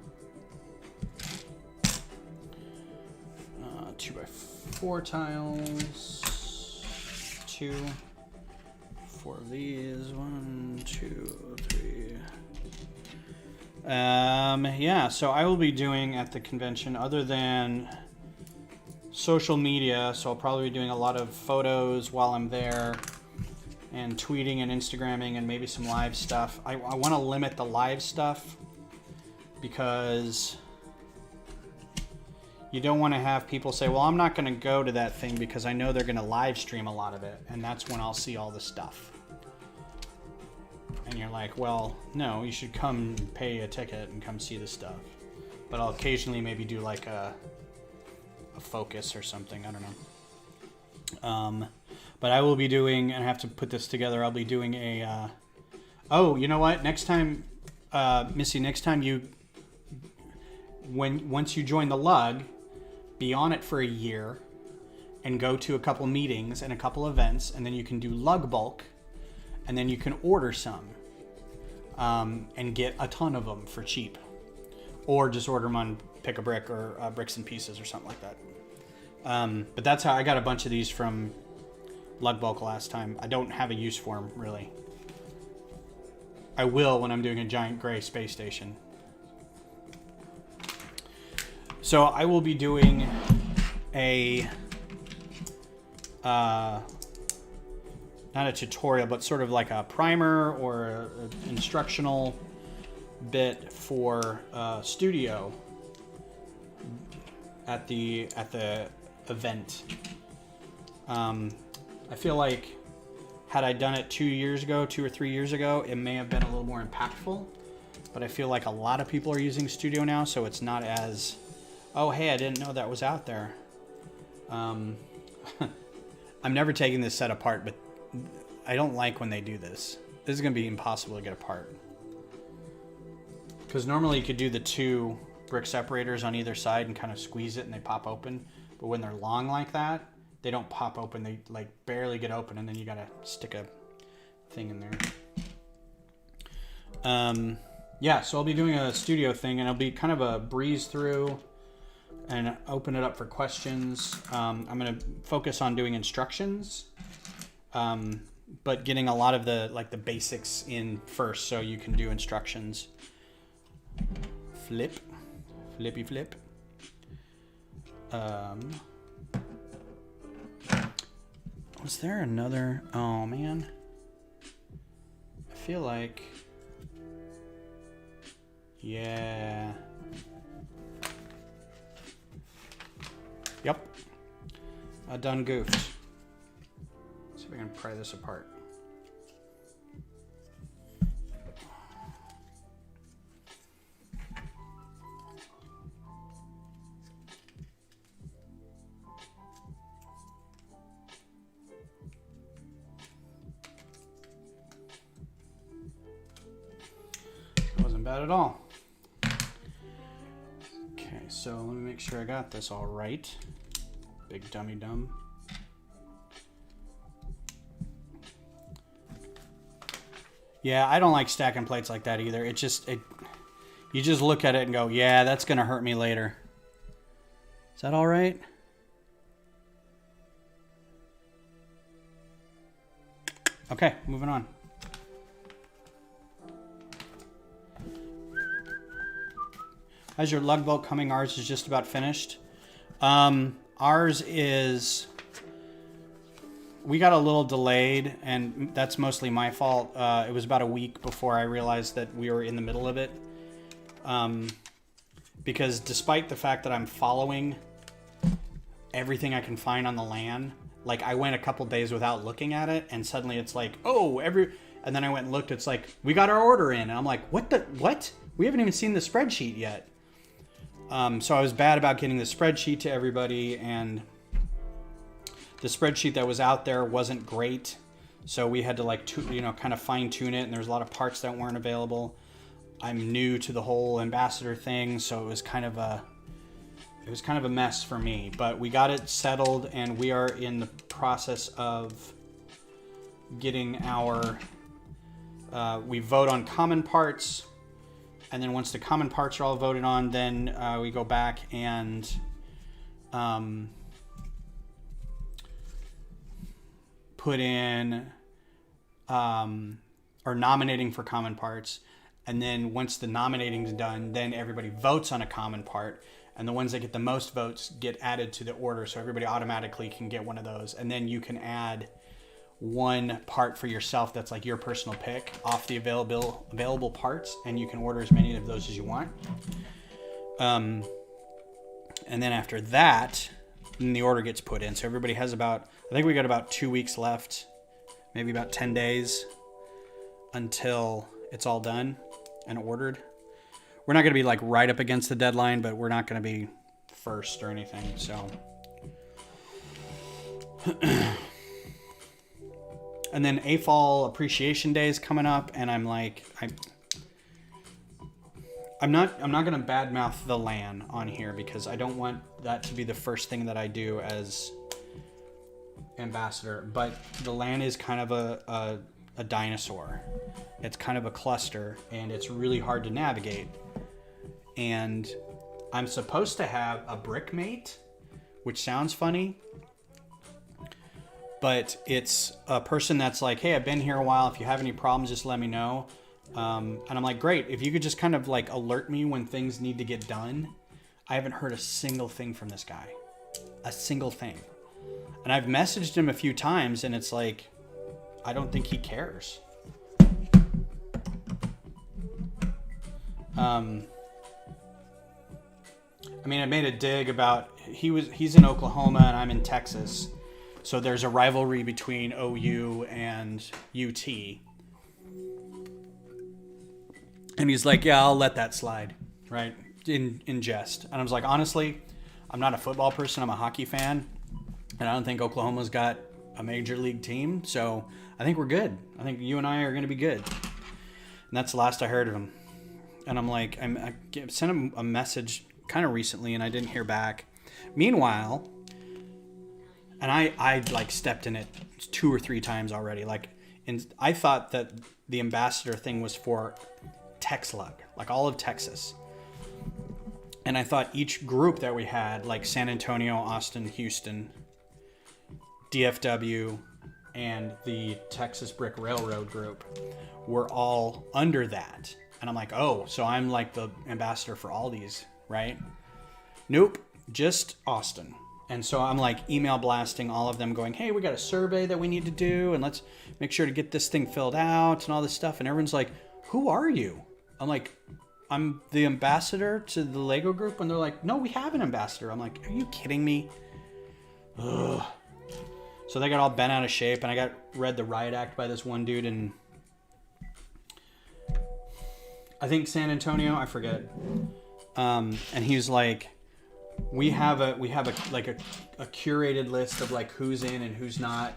2x4 tiles. 2, 4 of these. 1, 2, 3. Yeah, so I will be doing at the convention, other than social media, so I'll probably be doing a lot of photos while I'm there, and tweeting and Instagramming, and maybe some live stuff. I want to limit the live stuff because you don't want to have people say, well, I'm not going to go to that thing because I know they're going to live stream a lot of it, and that's when I'll see all the stuff. And you're like, well, no, you should come pay a ticket and come see the stuff. But I'll occasionally maybe do like a focus or something. I don't know. But I will be doing, and I have to put this together, I'll be doing a... oh, you know what? Next time, Missy, next time once you join the lug, be on it for a year and go to a couple meetings and a couple events, and then you can do lug bulk, and then you can order some and get a ton of them for cheap, or just order them on Pick a Brick or Bricks and Pieces or something like that. But that's how I got a bunch of these from lug bulk last time. I don't have a use for them, really. I will when I'm doing a giant gray space station. So I will be doing a not a tutorial, but sort of like a primer or an instructional bit for studio at the event. I feel like had I done it 2 or 3 years ago, it may have been a little more impactful, but I feel like a lot of people are using Studio now, so it's not as, oh, hey, I didn't know that was out there. I'm never taking this set apart, but I don't like when they do this. This is going to be impossible to get apart. Because normally you could do the 2 brick separators on either side and kind of squeeze it and they pop open. But when they're long like that, they don't pop open. They like barely get open, and then you got to stick a thing in there. Yeah, so I'll be doing a studio thing, and it'll be kind of a breeze through and open it up for questions. I'm going to focus on doing instructions, but getting a lot of the basics in first, so you can do instructions. Flippy flip. Was there another? Oh man, I feel like, yeah. Yep. I done goofed. Let's see if I can pry this apart. Wasn't bad at all. Okay, so let me make sure I got this all right. Big dummy dumb. Yeah, I don't like stacking plates like that either. You just look at it and go, yeah, that's gonna hurt me later. Is that all right? Okay, moving on. How's your lug bulk coming? Ours is just about finished. Ours is, we got a little delayed, and that's mostly my fault. It was about a week before I realized that we were in the middle of it. Because despite the fact that I'm following everything I can find on the LAN, like I went a couple days without looking at it, and suddenly it's like, oh, and then I went and looked, it's like, we got our order in, and I'm like, what? We haven't even seen the spreadsheet yet. So I was bad about getting the spreadsheet to everybody, and the spreadsheet that was out there wasn't great. So we had to kind of fine tune it, and there's a lot of parts that weren't available. I'm new to the whole ambassador thing, so it was kind of a mess for me, but we got it settled, and we are in the process of getting our, we vote on common parts. And then once the common parts are all voted on, then we go back and put in or nominating for common parts. And then once the nominating's done, then everybody votes on a common part. And the ones that get the most votes get added to the order. So everybody automatically can get one of those. And then you can add one part for yourself that's like your personal pick off the available parts. And you can order as many of those as you want. And then after that, then the order gets put in. So everybody has about, I think we got about 2 weeks left, maybe about 10 days until it's all done and ordered. We're not going to be like right up against the deadline, but we're not going to be first or anything. So, and then AFAL Appreciation Day is coming up, and I'm like, I'm not going to badmouth the LAN on here because I don't want that to be the first thing that I do as ambassador. But the LAN is kind of a dinosaur. It's kind of a cluster, and it's really hard to navigate. And I'm supposed to have a brick mate, which sounds funny, but it's a person that's like, hey, I've been here a while. If you have any problems, just let me know. And I'm like, great. If you could just kind of like alert me when things need to get done. I haven't heard a single thing from this guy. A single thing. And I've messaged him a few times, and it's like, I don't think he cares. I mean, I made a dig about he's in Oklahoma and I'm in Texas, so there's a rivalry between OU and UT. And he's like, yeah, I'll let that slide, right? In jest. And I was like, honestly, I'm not a football person. I'm a hockey fan, and I don't think Oklahoma's got a major league team, so I think we're good. I think you and I are going to be good. And that's the last I heard of him. And I'm like, I sent him a message kind of recently, and I didn't hear back. Meanwhile, and I like stepped in it 2 or 3 times already. Like, and I thought that the ambassador thing was for TexLug, like all of Texas. And I thought each group that we had, like San Antonio, Austin, Houston, DFW, and the Texas Brick Railroad group were all under that. And I'm like, oh, so I'm like the ambassador for all these, right? Nope, just Austin. And so I'm like email blasting all of them going, hey, we got a survey that we need to do, and let's make sure to get this thing filled out and all this stuff. And everyone's like, who are you? I'm like, I'm the ambassador to the Lego group. And they're like, no, we have an ambassador. I'm like, are you kidding me? Ugh. So they got all bent out of shape, and I got read the riot act by this one dude in, I think San Antonio, I forget. And he was like, we have a curated list of like who's in and who's not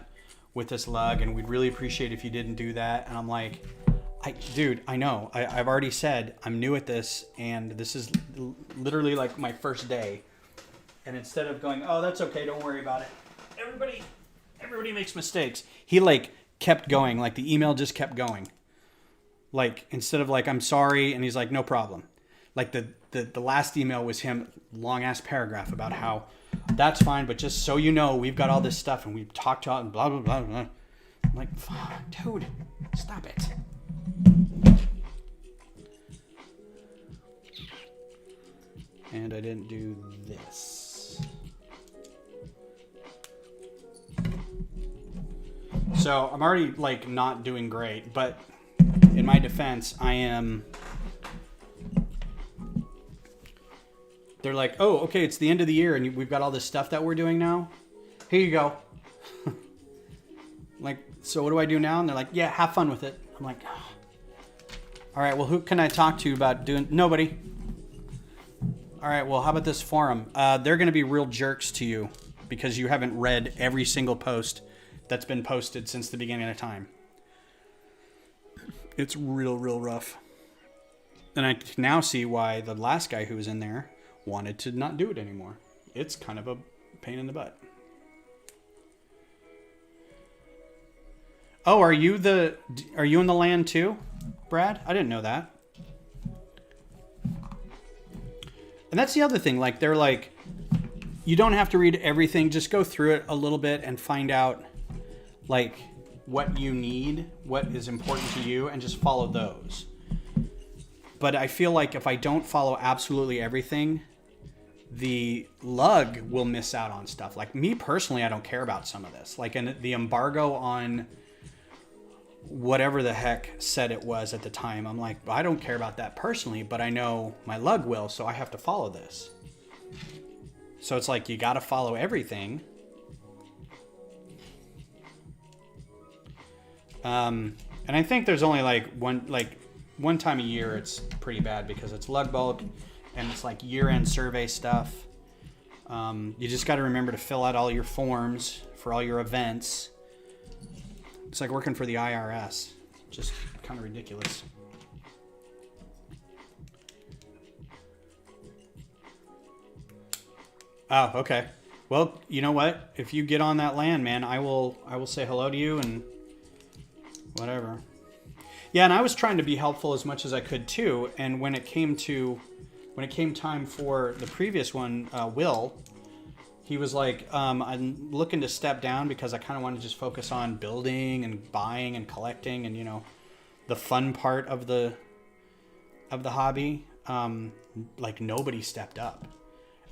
with this lug, and we'd really appreciate if you didn't do that. And I'm like, dude, I know. I've already said I'm new at this, and this is literally like my first day. And instead of going, oh, that's okay, don't worry about it. Everybody makes mistakes. He like kept going. Like the email just kept going. Like instead of like, I'm sorry, and he's like, no problem. Like the last email was him, long ass paragraph about how that's fine, but just so you know, we've got all this stuff and we've talked about and blah blah blah blah. I'm like, dude, stop it. And I didn't do this. So I'm already like not doing great, but in my defense, I am. They're like, oh, okay, it's the end of the year and we've got all this stuff that we're doing now. Here you go. Like, so what do I do now? And they're like, yeah, have fun with it. I'm like, oh. All right, well, who can I talk to about doing? Nobody. All right, well, how about this forum? They're going to be real jerks to you because you haven't read every single post that's been posted since the beginning of time. It's real rough. And I can now see why the last guy who was in there wanted to not do it anymore. It's kind of a pain in the butt. Oh, are you in the land too, Brad? I didn't know that. And that's the other thing. Like, they're like, you don't have to read everything. Just go through it a little bit and find out, like, what you need, what is important to you, and just follow those. But I feel like if I don't follow absolutely everything, the lug will miss out on stuff. Like me personally, I don't care about some of this. Like the embargo on whatever the heck said it was at the time. I'm like, I don't care about that personally, but I know my lug will, so I have to follow this. So it's like, you got to follow everything. And I think there's only one time a year it's pretty bad because it's lug bulk and it's like year-end survey stuff. You just got to remember to fill out all your forms for all your events. It's like working for the IRS. Just kind of ridiculous. Oh, okay. Well, you know what? If you get on that land, man, I will say hello to you and whatever. Yeah, and I was trying to be helpful as much as I could too. And when it came time for the previous one, Will, he was like, I'm looking to step down because I kind of want to just focus on building and buying and collecting and, you know, the fun part of the hobby. Like nobody stepped up.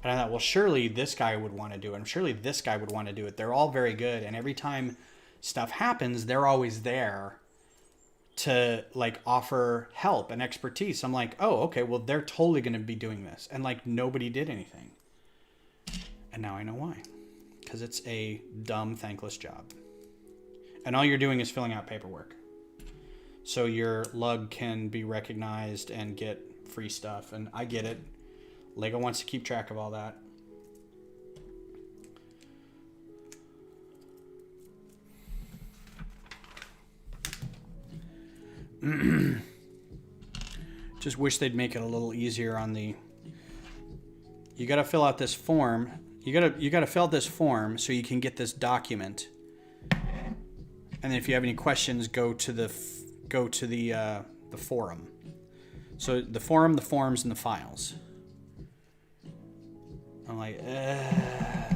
And I thought, well, surely this guy would want to do it. And surely this guy would want to do it. They're all very good. And every time stuff happens, they're always there to like offer help and expertise. I'm like, oh, okay, well, they're totally going to be doing this. And like nobody did anything. And now I know why. Because it's a dumb, thankless job. And all you're doing is filling out paperwork. So your lug can be recognized and get free stuff. And I get it. Lego wants to keep track of all that. Just wish they'd make it a little easier on the... You got to fill out this form. You got to fill out this form so you can get this document. And then if you have any questions, go to the forum. So the forum, the forms, and the files. I'm like,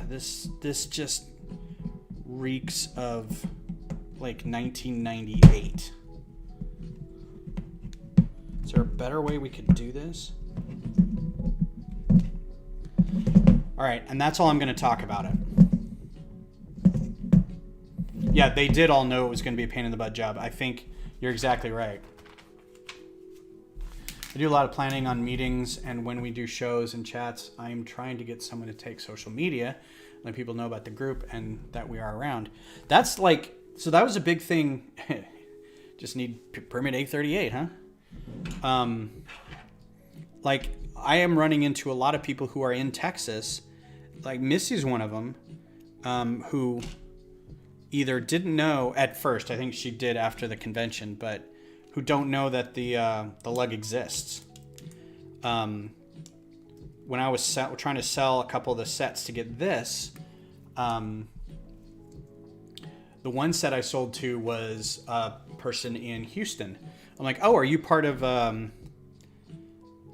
this just reeks of like 1998. Is there a better way we could do this? All right, and that's all I'm going to talk about it. Yeah, they did all know it was going to be a pain in the butt job. I think you're exactly right. I do a lot of planning on meetings, and when we do shows and chats, I'm trying to get someone to take social media, let people know about the group and that we are around. That's like, so that was a big thing. Just need permit 838, huh? Like I am running into a lot of people who are in Texas. Like Missy's one of them, who either didn't know at first, I think she did after the convention, but who don't know that the lug exists. When I was trying to sell a couple of the sets to get this, the one set I sold to was a person in Houston. I'm like, oh, are you part of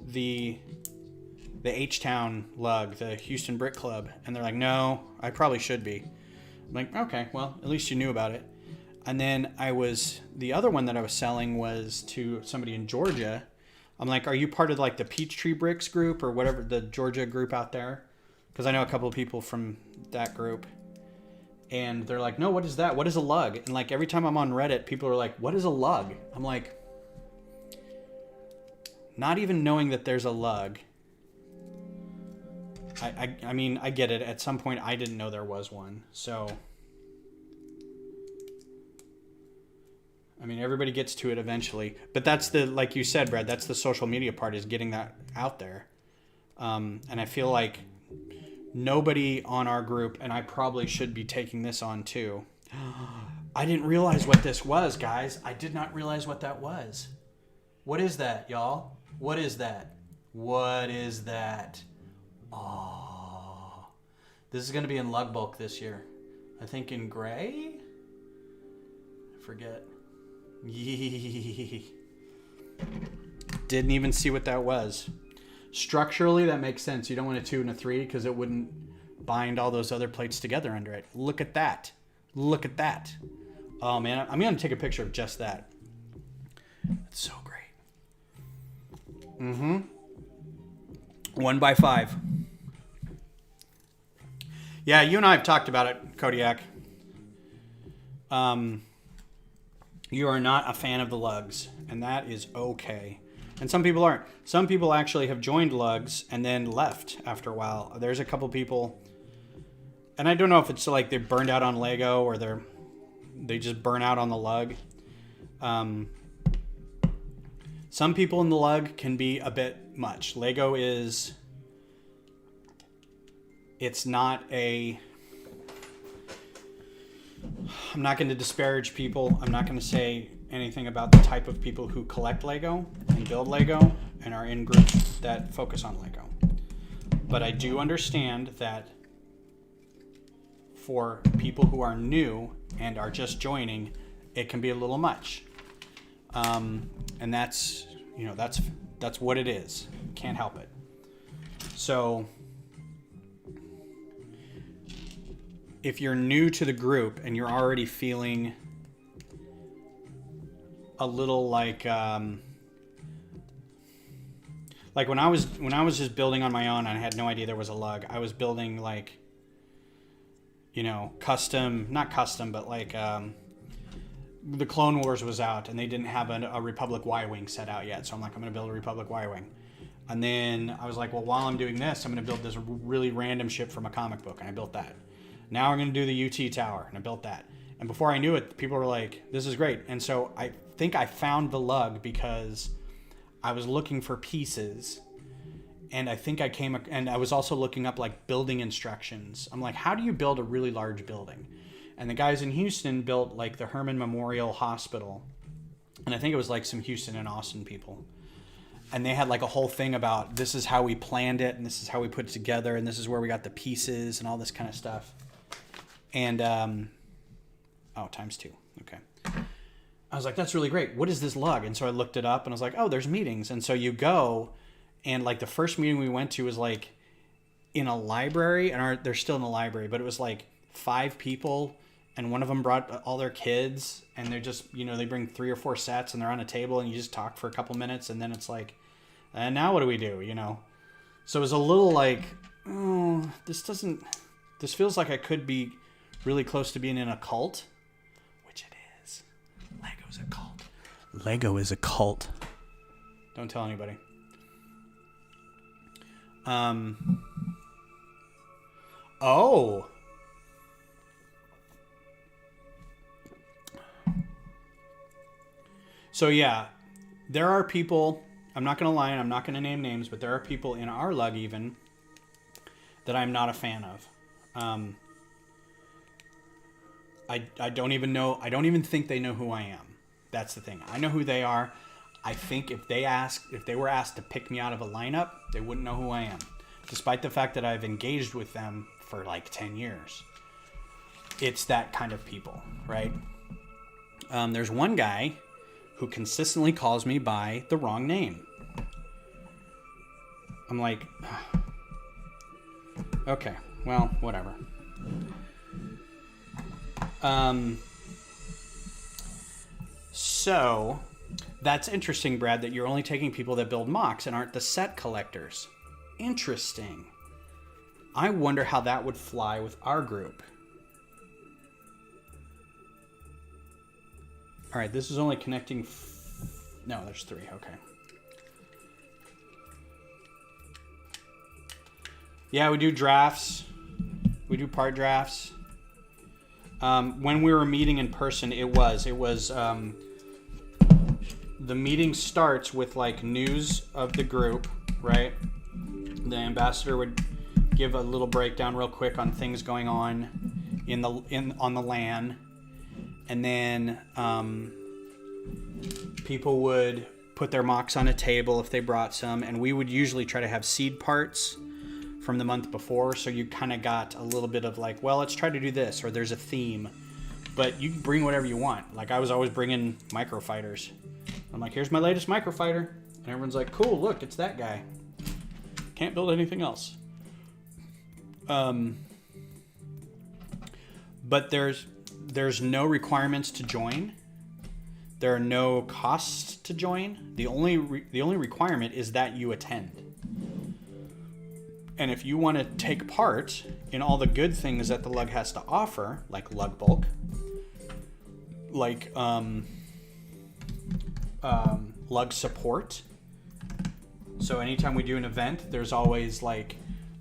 the H-Town lug, the Houston Brick Club? And they're like, no, I probably should be. I'm like, okay, well, at least you knew about it. And then the other one that I was selling was to somebody in Georgia. I'm like, are you part of like the Peachtree Bricks group or whatever, the Georgia group out there? Because I know a couple of people from that group. And they're like, no, what is that? What is a lug? And like every time I'm on Reddit, people are like, what is a lug? I'm like, not even knowing that there's a lug. I mean, I get it. At some point, I didn't know there was one. So, I mean, everybody gets to it eventually. But that's like you said, Brad, that's the social media part, is getting that out there. And I feel like nobody on our group, and I probably should be taking this on too. I didn't realize what this was, guys. I did not realize what that was. What is that, y'all? What is that? What is that? Oh, this is going to be in lug bulk this year. I think in gray? I forget. Yee. Didn't even see what that was. Structurally, that makes sense. You don't want a 2 and a 3 because it wouldn't bind all those other plates together under it. Look at that. Look at that. Oh man, I'm gonna take a picture of just that. It's so great. 1x5. Yeah, you and I have talked about it, Kodiak. You are not a fan of the lugs, and that is okay. And some people aren't. Some people actually have joined lugs and then left after a while. There's a couple people, and I don't know if it's like they're burned out on Lego or they just burn out on the lug. Some people in the lug can be a bit much. Lego it's not a... I'm not going to disparage people. I'm not going to say anything about the type of people who collect Lego and build Lego and are in groups that focus on Lego. But I do understand that for people who are new and are just joining, it can be a little much. And that's what it is. Can't help it. So if you're new to the group and you're already feeling a little like when I was just building on my own and I had no idea there was a lug, I was building like, custom, not custom, but like the Clone Wars was out and they didn't have a Republic Y-Wing set out yet. So I'm like, I'm going to build a Republic Y-Wing. And then I was like, well, while I'm doing this, I'm going to build this really random ship from a comic book. And I built that. Now I'm going to do the UT Tower. And I built that. And before I knew it, people were like, this is great. And so I think I found the lug because I was looking for pieces. And I think and I was also looking up like building instructions. I'm like, how do you build a really large building? And the guys in Houston built like the Herman Memorial Hospital. And I think it was like some Houston and Austin people. And they had like a whole thing about this is how we planned it and this is how we put it together and this is where we got the pieces and all this kind of stuff. And, ×2. Okay. I was like, that's really great. What is this lug? And so I looked it up and I was like, oh, there's meetings. And so you go and like the first meeting we went to was like in a library and they're still in the library, but it was like 5 people. And one of them brought all their kids and they're just, they bring 3 or 4 sets and they're on a table and you just talk for a couple minutes. And then it's like, and now what do we do? So it was a little like, oh, this feels like I could be really close to being in a cult, which it is. Lego's a cult. Lego is a cult. Don't tell anybody. Oh. So yeah, there are people, I'm not going to lie and I'm not going to name names, but there are people in our lug even that I'm not a fan of. I don't even think they know who I am. That's the thing. I know who they are. I think if they were asked to pick me out of a lineup, they wouldn't know who I am. Despite the fact that I've engaged with them for like 10 years. It's that kind of people, right? There's one guy who consistently calls me by the wrong name. I'm like, okay, well, whatever. So that's interesting, Brad, that you're only taking people that build mocks and aren't the set collectors. Interesting. I wonder how that would fly with our group. All right, this is only connecting... No, there's 3. Okay. Yeah, we do drafts. We do part drafts. When we were meeting in person, it was the meeting starts with like news of the group, right? The ambassador would give a little breakdown real quick on things going on on the LAN. And then people would put their mocks on a table if they brought some. And we would usually try to have seed parts from the month before. So you kind of got a little bit of like, well, let's try to do this. Or there's a theme. But you can bring whatever you want. Like I was always bringing microfighters. I'm like, here's my latest microfighter. And everyone's like, cool, look, it's that guy. Can't build anything else. But there's there's no requirements to join. There are no costs to join. The only requirement is that you attend. And if you want to take part in all the good things that the lug has to offer, like lug bulk, like lug support. So anytime we do an event, there's always like,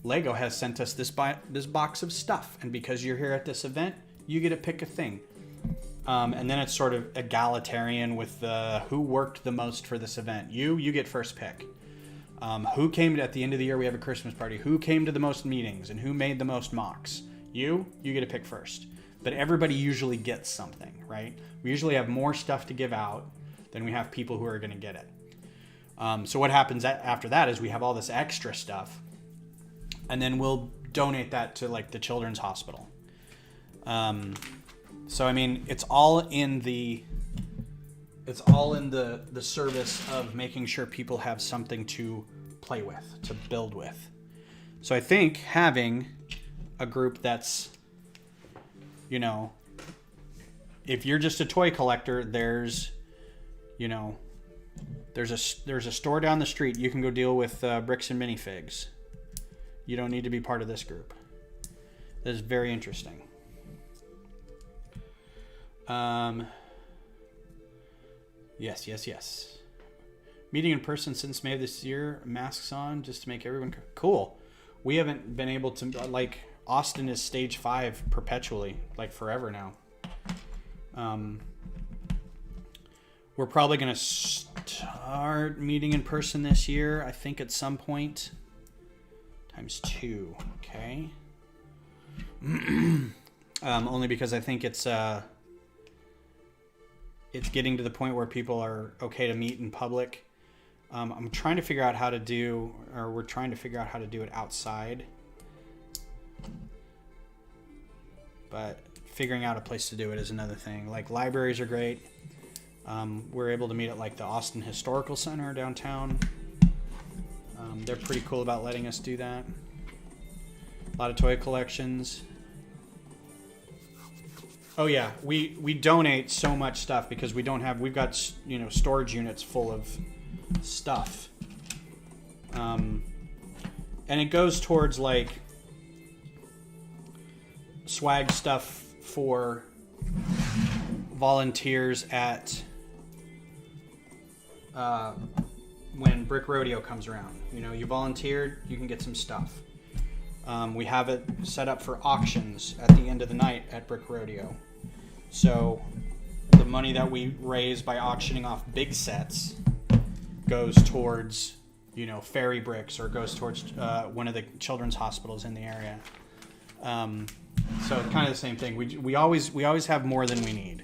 Lego has sent us this box of stuff, and because you're here at this event, you get to pick a thing. And then it's sort of egalitarian with who worked the most for this event. You get first pick. Who came at the end of the year? We have a Christmas party. Who came to the most meetings and who made the most mocks? You get to pick first. But everybody usually gets something, right? We usually have more stuff to give out than we have people who are going to get it. So what happens after that is we have all this extra stuff, and then we'll donate that to like the children's hospital. So I mean, it's all in the service of making sure people have something to play with, to build with. So I think having a group that's, you know, if you're just a toy collector, there's a store down the street. You can go deal with bricks and minifigs. You don't need to be part of this group. That is very interesting. Yes. Meeting in person since May of this year. Masks on just to make everyone cool. We haven't been able to, like, Austin is stage 5 perpetually, like forever now. We're probably going to start meeting in person this year, I think at some point. ×2, okay. Only because I think it's getting to the point where people are okay to meet in public. I'm trying to figure out how to do, or we're trying to figure out how to do it outside. But figuring out a place to do it is another thing. Like, libraries are great. We're able to meet at like the Austin Historical Center downtown. They're pretty cool about letting us do that. A lot of toy collections. Oh yeah, we donate so much stuff because we've got, you know, storage units full of stuff. And it goes towards like swag stuff for volunteers at when Brick Rodeo comes around. You know, you volunteered, you can get some stuff. We have it set up for auctions at the end of the night at Brick Rodeo. So the money that we raise by auctioning off big sets goes towards, you know, fairy bricks, or goes towards one of the children's hospitals in the area. So it's kind of the same thing. We always have more than we need.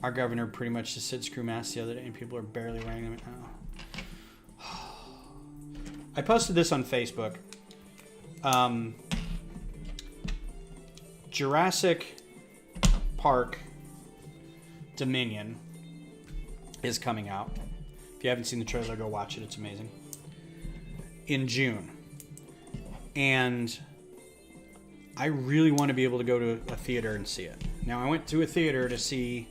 Our governor pretty much just said screw masks the other day, and people are barely wearing them now. I posted this on Facebook. Jurassic Park Dominion is coming out. If you haven't seen the trailer, go watch it. It's amazing. In June. And I really want to be able to go to a theater and see it. Now, I went to a theater to see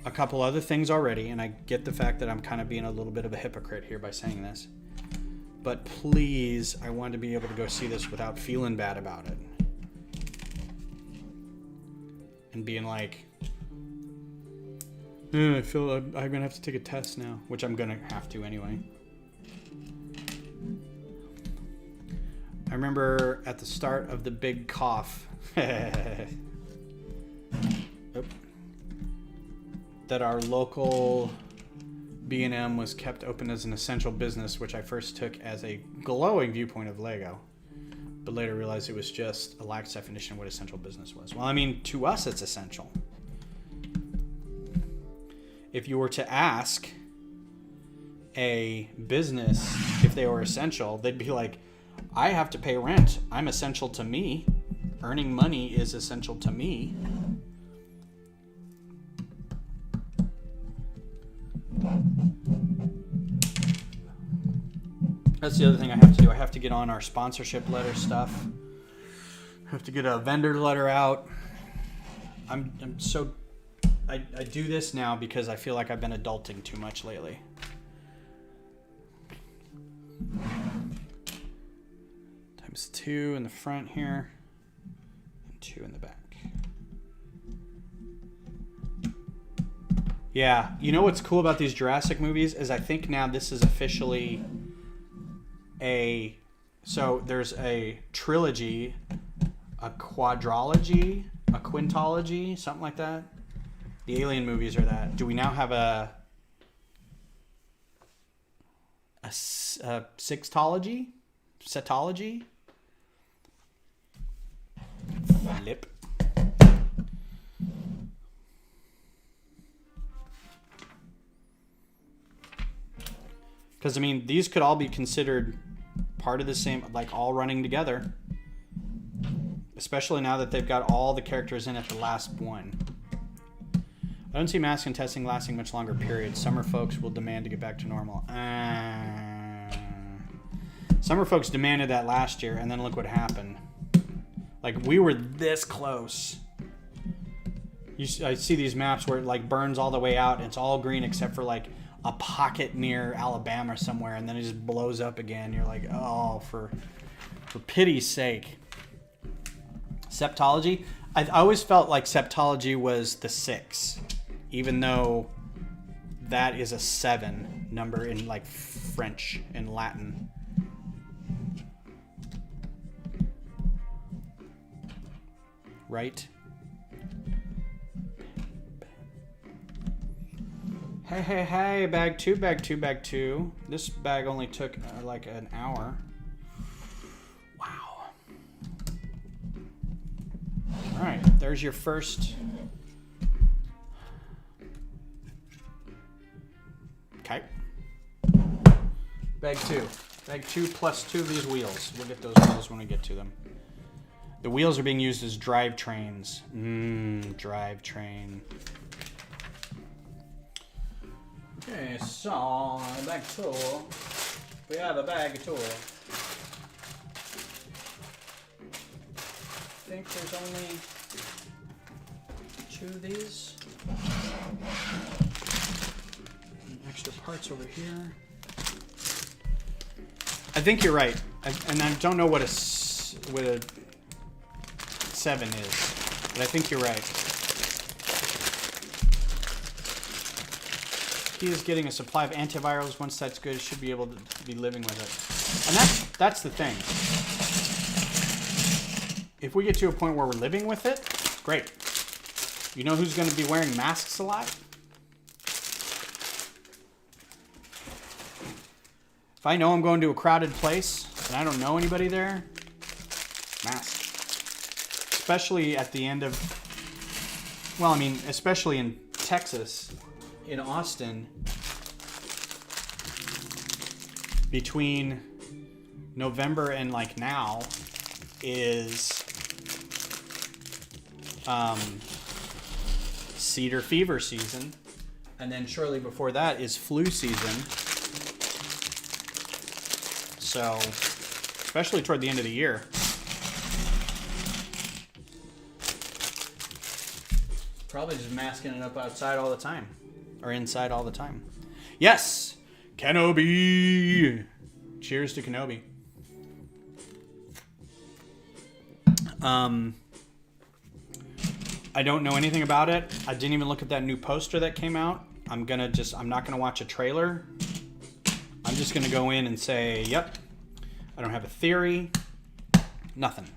a couple other things already, and I get the fact that I'm kind of being a little bit of a hypocrite here by saying this. But please, I want to be able to go see this without feeling bad about it. And being like, I feel I'm going to have to take a test now, which I'm going to have to anyway. I remember at the start of the big cough that our local B&M was kept open as an essential business, which I first took as a glowing viewpoint of Lego, but later realized it was just a lax definition of what essential business was. Well, I mean, to us, it's essential. If you were to ask a business if they were essential, they'd be like, I have to pay rent. I'm essential to me. Earning money is essential to me. That's the other thing I have to do. I have to get on our sponsorship letter stuff. I have to get a vendor letter out. I do this now because I feel like I've been adulting too much lately. Times 2 in the front here, and 2 in the back. Yeah, you know what's cool about these Jurassic movies is I think now this is officially so there's a trilogy, a quadrology, a quintology, something like that. The Alien movies are that. Do we now have a sextology? Setology? Flip. Because, I mean, these could all be considered part of the same, like all running together. Especially now that they've got all the characters in at the last one. I don't see mask and testing lasting much longer, period. Summer folks will demand to get back to normal. Summer folks demanded that last year, and then look what happened. Like, we were this close. I see these maps where it, like, burns all the way out, and it's all green except for, like, a pocket near Alabama somewhere, and then it just blows up again. You're like, oh, for pity's sake. Septology? I always felt like septology was the 6, even though that is a 7 number in like French and Latin. Right? Hey, bag two. This bag only took like an hour. Wow. All right, there's your first. Okay. Bag two plus 2 of these wheels. We'll get those wheels when we get to them. The wheels are being used as drivetrains. Drivetrain. Okay, so bag 2. We have a bag 2. I think there's only 2 of these. Extra parts over here. I think you're right, and I don't know what a 7 is, but I think you're right. He is getting a supply of antivirals. Once that's good, should be able to be living with it. And that's the thing. If we get to a point where we're living with it, great. You know who's going to be wearing masks a lot? If I know I'm going to a crowded place and I don't know anybody there, mask. Especially at the end of, well, I mean, especially in Texas, in Austin, between November and like now is cedar fever season, and then shortly before that is flu season. So, especially toward the end of the year. Probably just masking it up outside all the time. Or inside all the time. Yes! Kenobi! Cheers to Kenobi. I don't know anything about it. I didn't even look at that new poster that came out. I'm not gonna watch a trailer. I'm just gonna go in and say, yep. I don't have a theory. Nothing.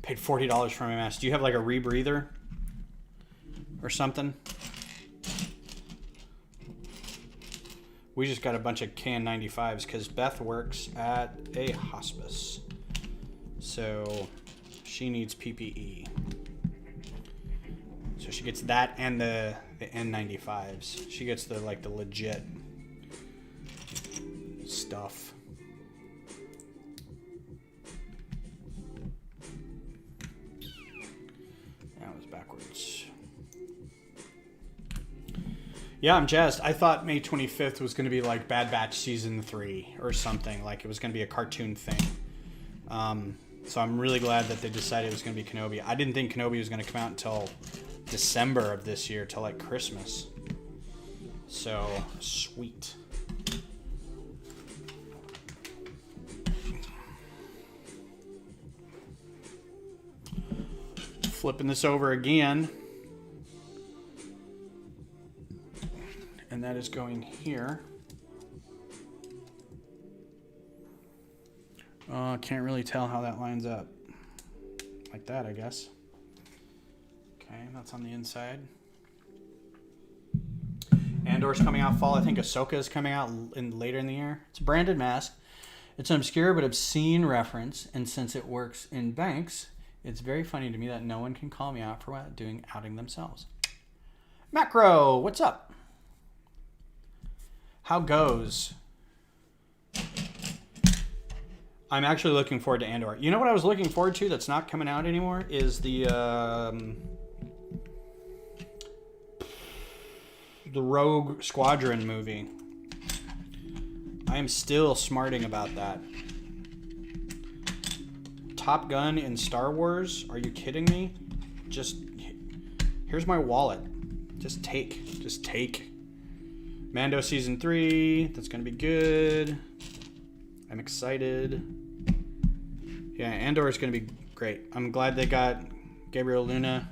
Paid $40 for my mask. Do you have like a rebreather or something? We just got a bunch of KN95s because Beth works at a hospice. So she needs PPE. So she gets that and the N95s. She gets the legit stuff. That was backwards. Yeah, I'm jazzed. I thought May 25th was going to be like Bad Batch Season 3 or something. Like it was going to be a cartoon thing. So I'm really glad that they decided it was going to be Kenobi. I didn't think Kenobi was going to come out until December of this year, till like Christmas. So, sweet. Flipping this over again. And that is going here. Can't really tell how that lines up. Like that, I guess. Okay, that's on the inside. Andor's coming out fall. I think Ahsoka is coming out later in the year. It's a branded mask. It's an obscure but obscene reference, and since it works in banks, it's very funny to me that no one can call me out for outing themselves. Macro, what's up? How goes? I'm actually looking forward to Andor. You know what I was looking forward to that's not coming out anymore is the Rogue Squadron movie. I am still smarting about that. Top Gun in Star Wars? Are you kidding me? Just, here's my wallet. Just take. Mando Season 3. That's going to be good. I'm excited. Yeah, Andor is going to be great. I'm glad they got Gabriel Luna.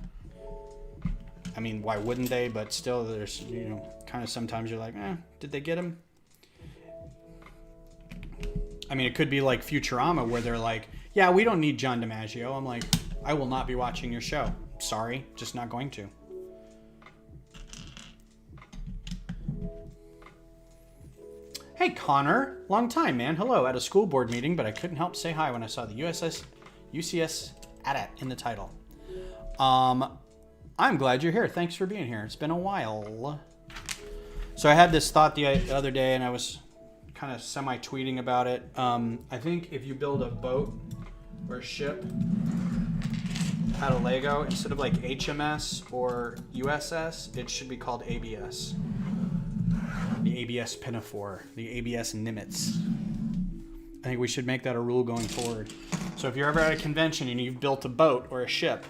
I mean, why wouldn't they? But still, there's, you know, kind of sometimes you're like, did they get him? I mean, it could be like Futurama where they're like, yeah, we don't need John DiMaggio. I'm like, I will not be watching your show. Sorry, just not going to. Hey, Connor. Long time, man. Hello. At a school board meeting, but I couldn't help say hi when I saw the UCS ADAT in the title. I'm glad you're here. Thanks for being here. It's been a while. So I had this thought the other day, and I was kind of semi-tweeting about it. I think if you build a boat or a ship out of Lego, instead of like HMS or USS, it should be called ABS. The ABS Pinafore, the ABS Nimitz. I think we should make that a rule going forward. So if you're ever at a convention and you've built a boat or a ship,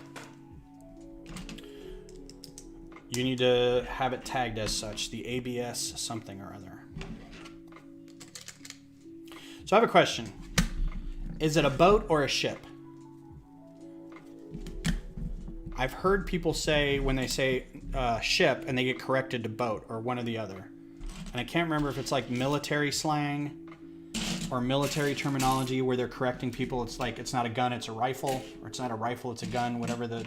you need to have it tagged as such, the ABS something or other. So I have a question. Is it a boat or a ship? I've heard people say when they say ship and they get corrected to boat or one or the other. And I can't remember if it's like military slang or military terminology where they're correcting people. It's like, it's not a gun, it's a rifle, or it's not a rifle, it's a gun, whatever the...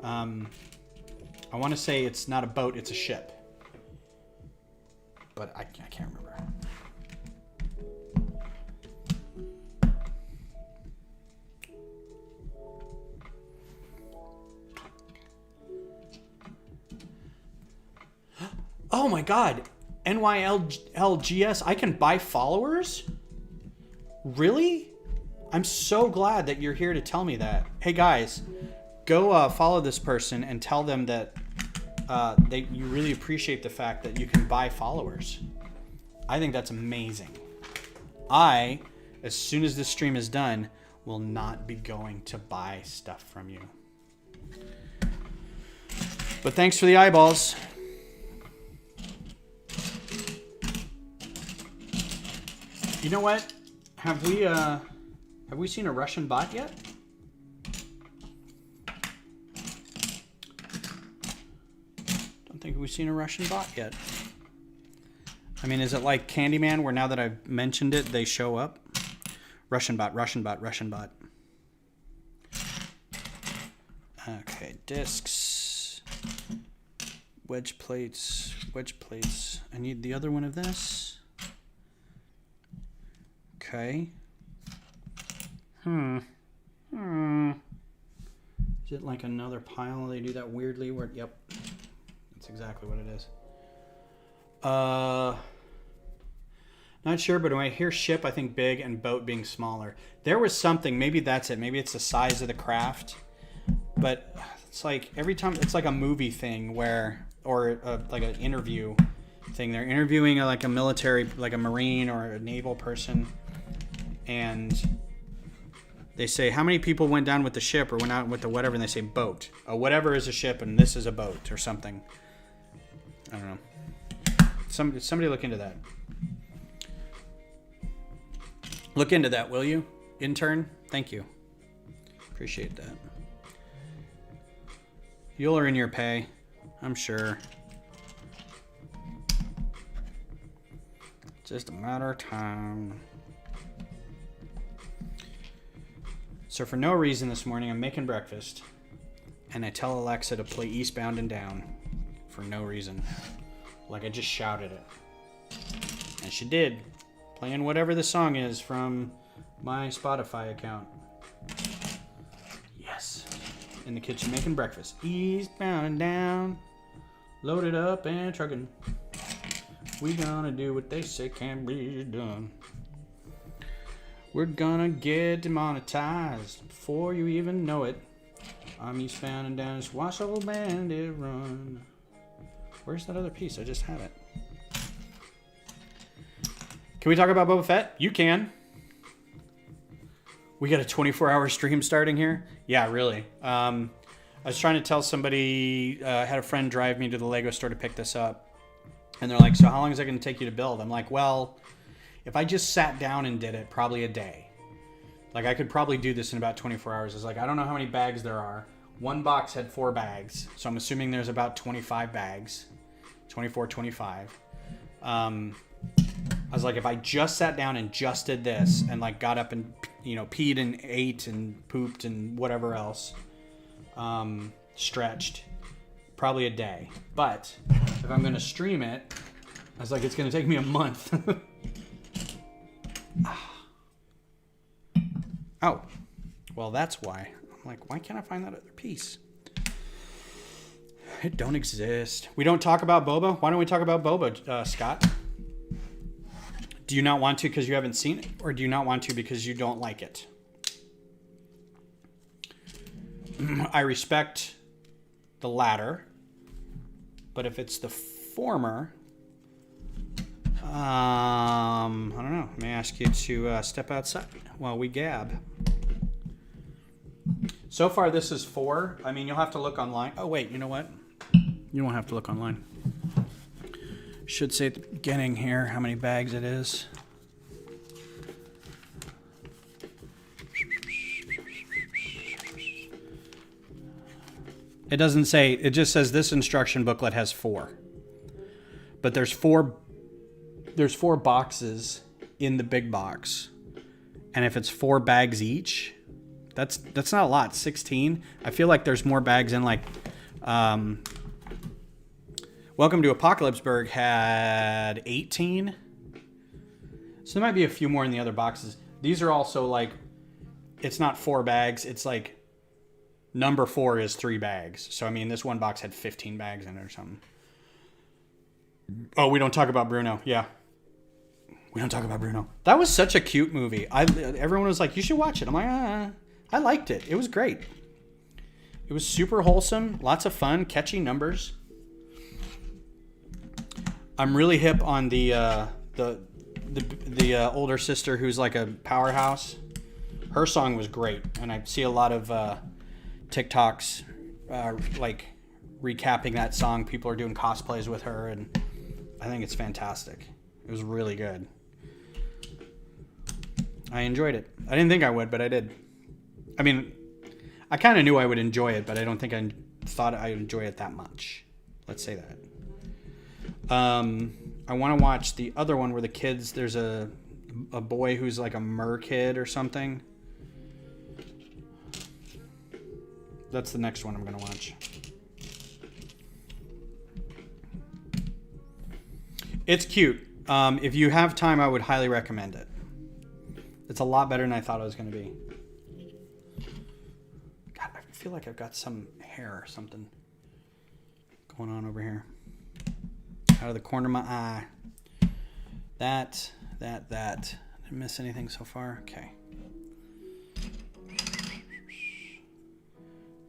I want to say it's not a boat, it's a ship. But I can't remember. Oh my God. NYLGS, I can buy followers? Really? I'm so glad that you're here to tell me that. Hey guys, go follow this person and tell them that you really appreciate the fact that you can buy followers. I think that's amazing. I, as soon as this stream is done, will not be going to buy stuff from you. But thanks for the eyeballs. You know what? Have we seen a Russian bot yet? Don't think we've seen a Russian bot yet. I mean, is it like Candyman where now that I've mentioned it, they show up? Russian bot, Russian bot, Russian bot. Okay, discs. Wedge plates, wedge plates. I need the other one of this. Okay. Is it like another pile? They do that weirdly where, yep. That's exactly what it is. Not sure, but when I hear ship, I think big and boat being smaller. There was something, maybe that's it. Maybe it's the size of the craft. But it's like every time, it's like a movie thing where or like an interview thing. They're interviewing like a military, like a Marine or a naval person, and they say, how many people went down with the ship or went out with the whatever, and they say boat. Oh, whatever is a ship and this is a boat or something. I don't know. Somebody look into that. Look into that, will you? Intern? Thank you. Appreciate that. You'll earn your pay, I'm sure. Just a matter of time. So for no reason this morning, I'm making breakfast, and I tell Alexa to play Eastbound and Down for no reason. Like I just shouted it. And she did, playing whatever the song is from my Spotify account. Yes. In the kitchen making breakfast. Eastbound and down, loaded up and trucking. We gonna do what they say can be done. We're gonna get demonetized before you even know it. I'm eastbound and down, just watch old bandit run. Where's that other piece? I just had it. Can we talk about Boba Fett? You can. We got a 24-hour stream starting here? Yeah, really. I was trying to tell somebody, I had a friend drive me to the Lego store to pick this up. And they're like, so how long is it going to take you to build? I'm like, well, if I just sat down and did it, probably a day. Like, I could probably do this in about 24 hours. It's like, I don't know how many bags there are. One box had 4 bags. So I'm assuming there's about 25 bags. 24, 25. I was like, if I just sat down and just did this and like got up and, you know, peed and ate and pooped and whatever else, stretched, probably a day. But if I'm going to stream it, I was like, it's going to take me a month. Oh, well, that's why. I'm like, why can't I find that other piece? It don't exist. We don't talk about Boba? Why don't we talk about Boba, Scott? Do you not want to because you haven't seen it? Or do you not want to because you don't like it? I respect the latter. But if it's the former, I don't know. May I ask you to step outside while we gab? So far, this is 4. I mean, you'll have to look online. Oh, wait, you know what? You don't have to look online. Should say at the beginning here how many bags it is. It doesn't say, it just says this instruction booklet has 4. But there's 4 boxes in the big box. And if it's 4 bags each, that's not a lot. 16. I feel like there's more bags in like Welcome to Apocalypseburg had 18. So there might be a few more in the other boxes. These are also like, it's not 4 bags. It's like number 4 is 3 bags. So, I mean, this one box had 15 bags in it or something. Oh, we don't talk about Bruno. Yeah. We don't talk about Bruno. That was such a cute movie. Everyone was like, you should watch it. I'm like, I liked it. It was great. It was super wholesome. Lots of fun. Catchy numbers. I'm really hip on the older sister who's like a powerhouse. Her song was great. And I see a lot of TikToks like recapping that song. People are doing cosplays with her, and I think it's fantastic. It was really good. I enjoyed it. I didn't think I would, but I did. I mean, I kind of knew I would enjoy it, but I don't think I thought I'd enjoy it that much. Let's say that. I want to watch the other one where the kids, there's a boy who's like a mer kid or something. That's the next one I'm going to watch. It's cute. If you have time, I would highly recommend it. It's a lot better than I thought it was going to be. God, I feel like I've got some hair or something going on over here. Out of the corner of my eye. That. Did I miss anything so far? Okay.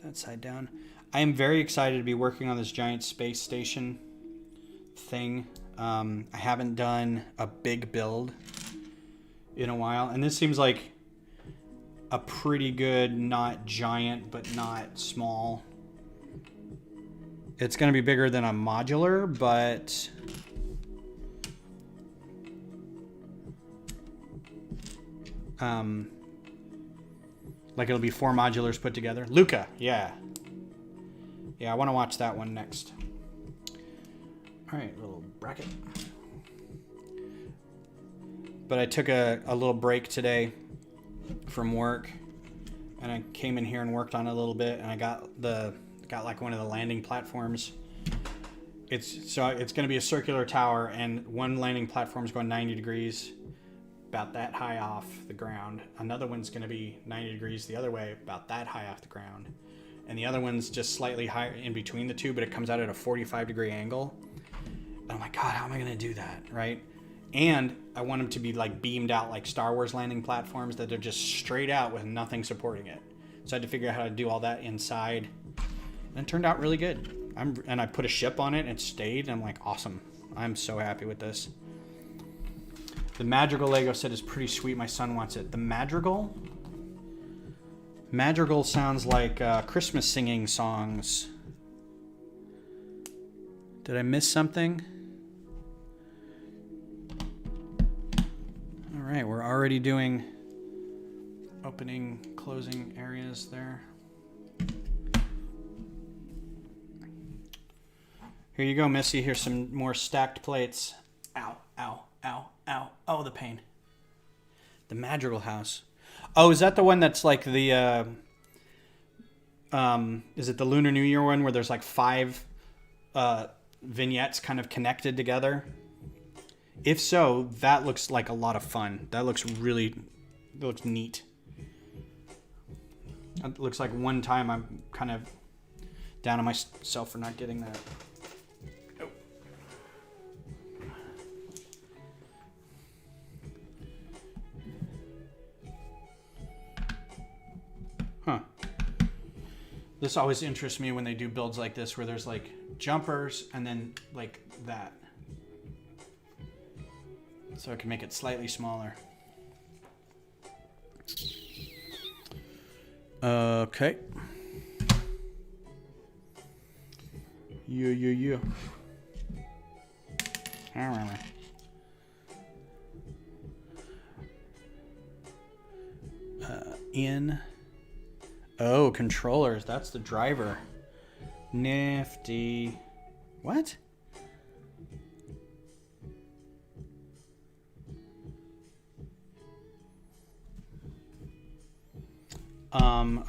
That side down. I am very excited to be working on this giant space station thing. I haven't done a big build in a while, and this seems like a pretty good, not giant, but not small. It's going to be bigger than a modular, but like it'll be 4 modulars put together. Luca, yeah. Yeah, I want to watch that one next. All right, little bracket. But I took a little break today from work, and I came in here and worked on it a little bit, and I got like one of the landing platforms. It's going to be a circular tower, and one landing platform is going 90 degrees, about that high off the ground. Another one's going to be 90 degrees the other way, about that high off the ground. And the other one's just slightly higher in between the two, but it comes out at a 45-degree angle. And I'm like, God, how am I going to do that, right? And I want them to be like beamed out like Star Wars landing platforms, that they're just straight out with nothing supporting it. So I had to figure out how to do all that inside. And it turned out really good. And I put a ship on it and it stayed. And I'm like, awesome. I'm so happy with this. The Madrigal Lego set is pretty sweet. My son wants it. The Madrigal? Madrigal sounds like Christmas singing songs. Did I miss something? All right, we're already doing opening, closing areas there. Here you go, Missy. Here's some more stacked plates. Ow, ow, ow, ow. Oh, the pain. The Madrigal house. Oh, is that the one that's like the, is it the Lunar New Year one where there's like 5 vignettes kind of connected together? If so, that looks like a lot of fun. That looks neat. It looks like one time I'm kind of down on myself for not getting that. Oh. Huh. This always interests me when they do builds like this where there's like jumpers and then like that. So I can make it slightly smaller. Okay. Yeah. All right. Oh, controllers. That's the driver. Nifty. What?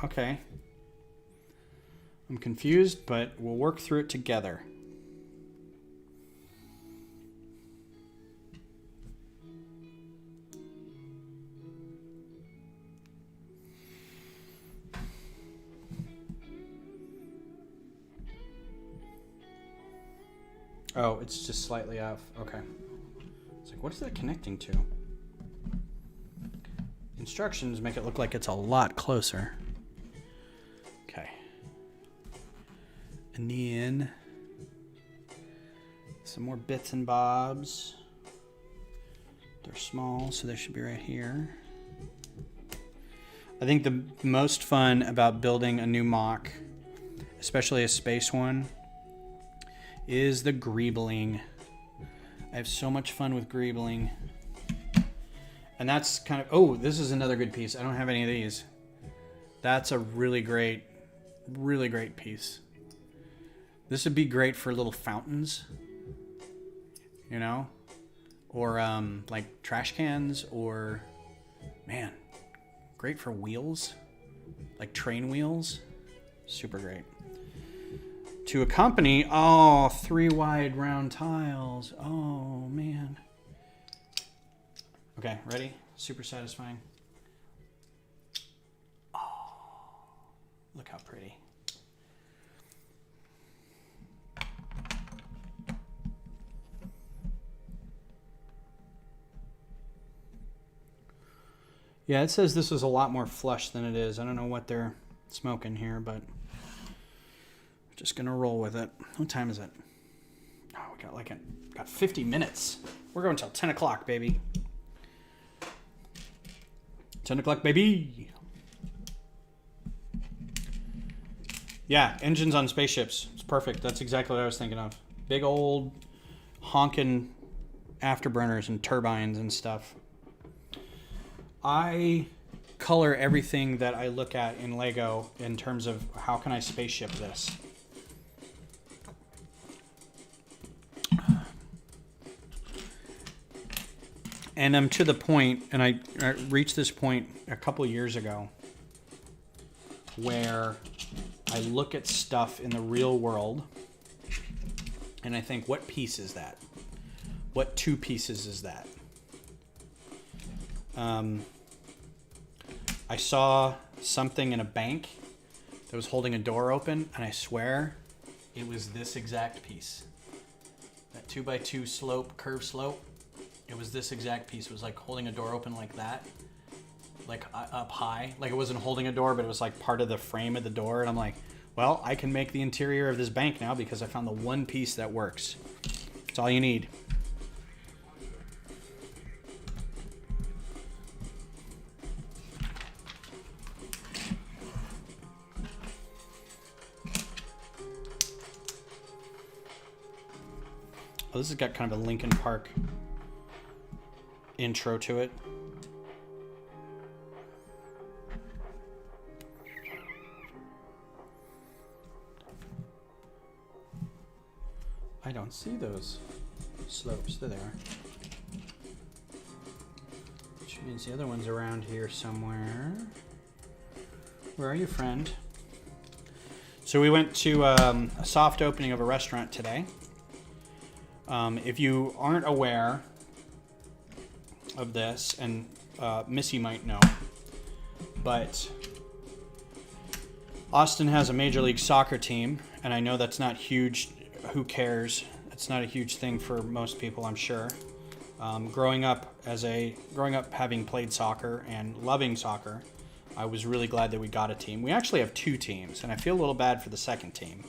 Okay. I'm confused, but we'll work through it together. Oh, it's just slightly off. Okay. It's like, what is that connecting to? Instructions make it look like it's a lot closer. Okay. And then some more bits and bobs. They're small, so they should be right here. I think the most fun about building a new mock, especially a space one, is the greebling. I have so much fun with greebling. And that's kind of, oh, this is another good piece. I don't have any of these. That's a really great piece. This would be great for little fountains, you know, or like trash cans, or, man, great for wheels, like train wheels. Super great. To accompany, 3 wide round tiles. Oh, man. Okay, ready? Super satisfying. Oh, look how pretty. Yeah, it says this was a lot more flush than it is. I don't know what they're smoking here, but Just gonna roll with it. What time is it? Oh, we got 50 minutes. We're going till 10 o'clock, baby. 10 o'clock, baby. Yeah, engines on spaceships. It's perfect. That's exactly what I was thinking of. Big old honking afterburners and turbines and stuff. I color everything that I look at in Lego in terms of how can I spaceship this. And I'm to the point, and I reached this point a couple years ago, where I look at stuff in the real world, and I think, what piece is that? What 2 pieces is that? I saw something in a bank that was holding a door open, and I swear it was this exact piece. That 2x2 slope, curve slope. It was this exact piece. It was like holding a door open like that, like up high. Like it wasn't holding a door, but it was like part of the frame of the door. And I'm like, well, I can make the interior of this bank now because I found the one piece that works. That's all you need. Oh, this has got kind of a Linkin Park intro to it. I don't see those slopes. There they are. Which means the other one's around here somewhere. Where are you, friend? So we went to a soft opening of a restaurant today. If you aren't aware of this, and Missy might know, but Austin has a Major League Soccer team, and I know that's not huge. Who cares? It's not a huge thing for most people, I'm sure. Growing up having played soccer and loving soccer, I was really glad that we got a team. We actually have 2 teams, and I feel a little bad for the second team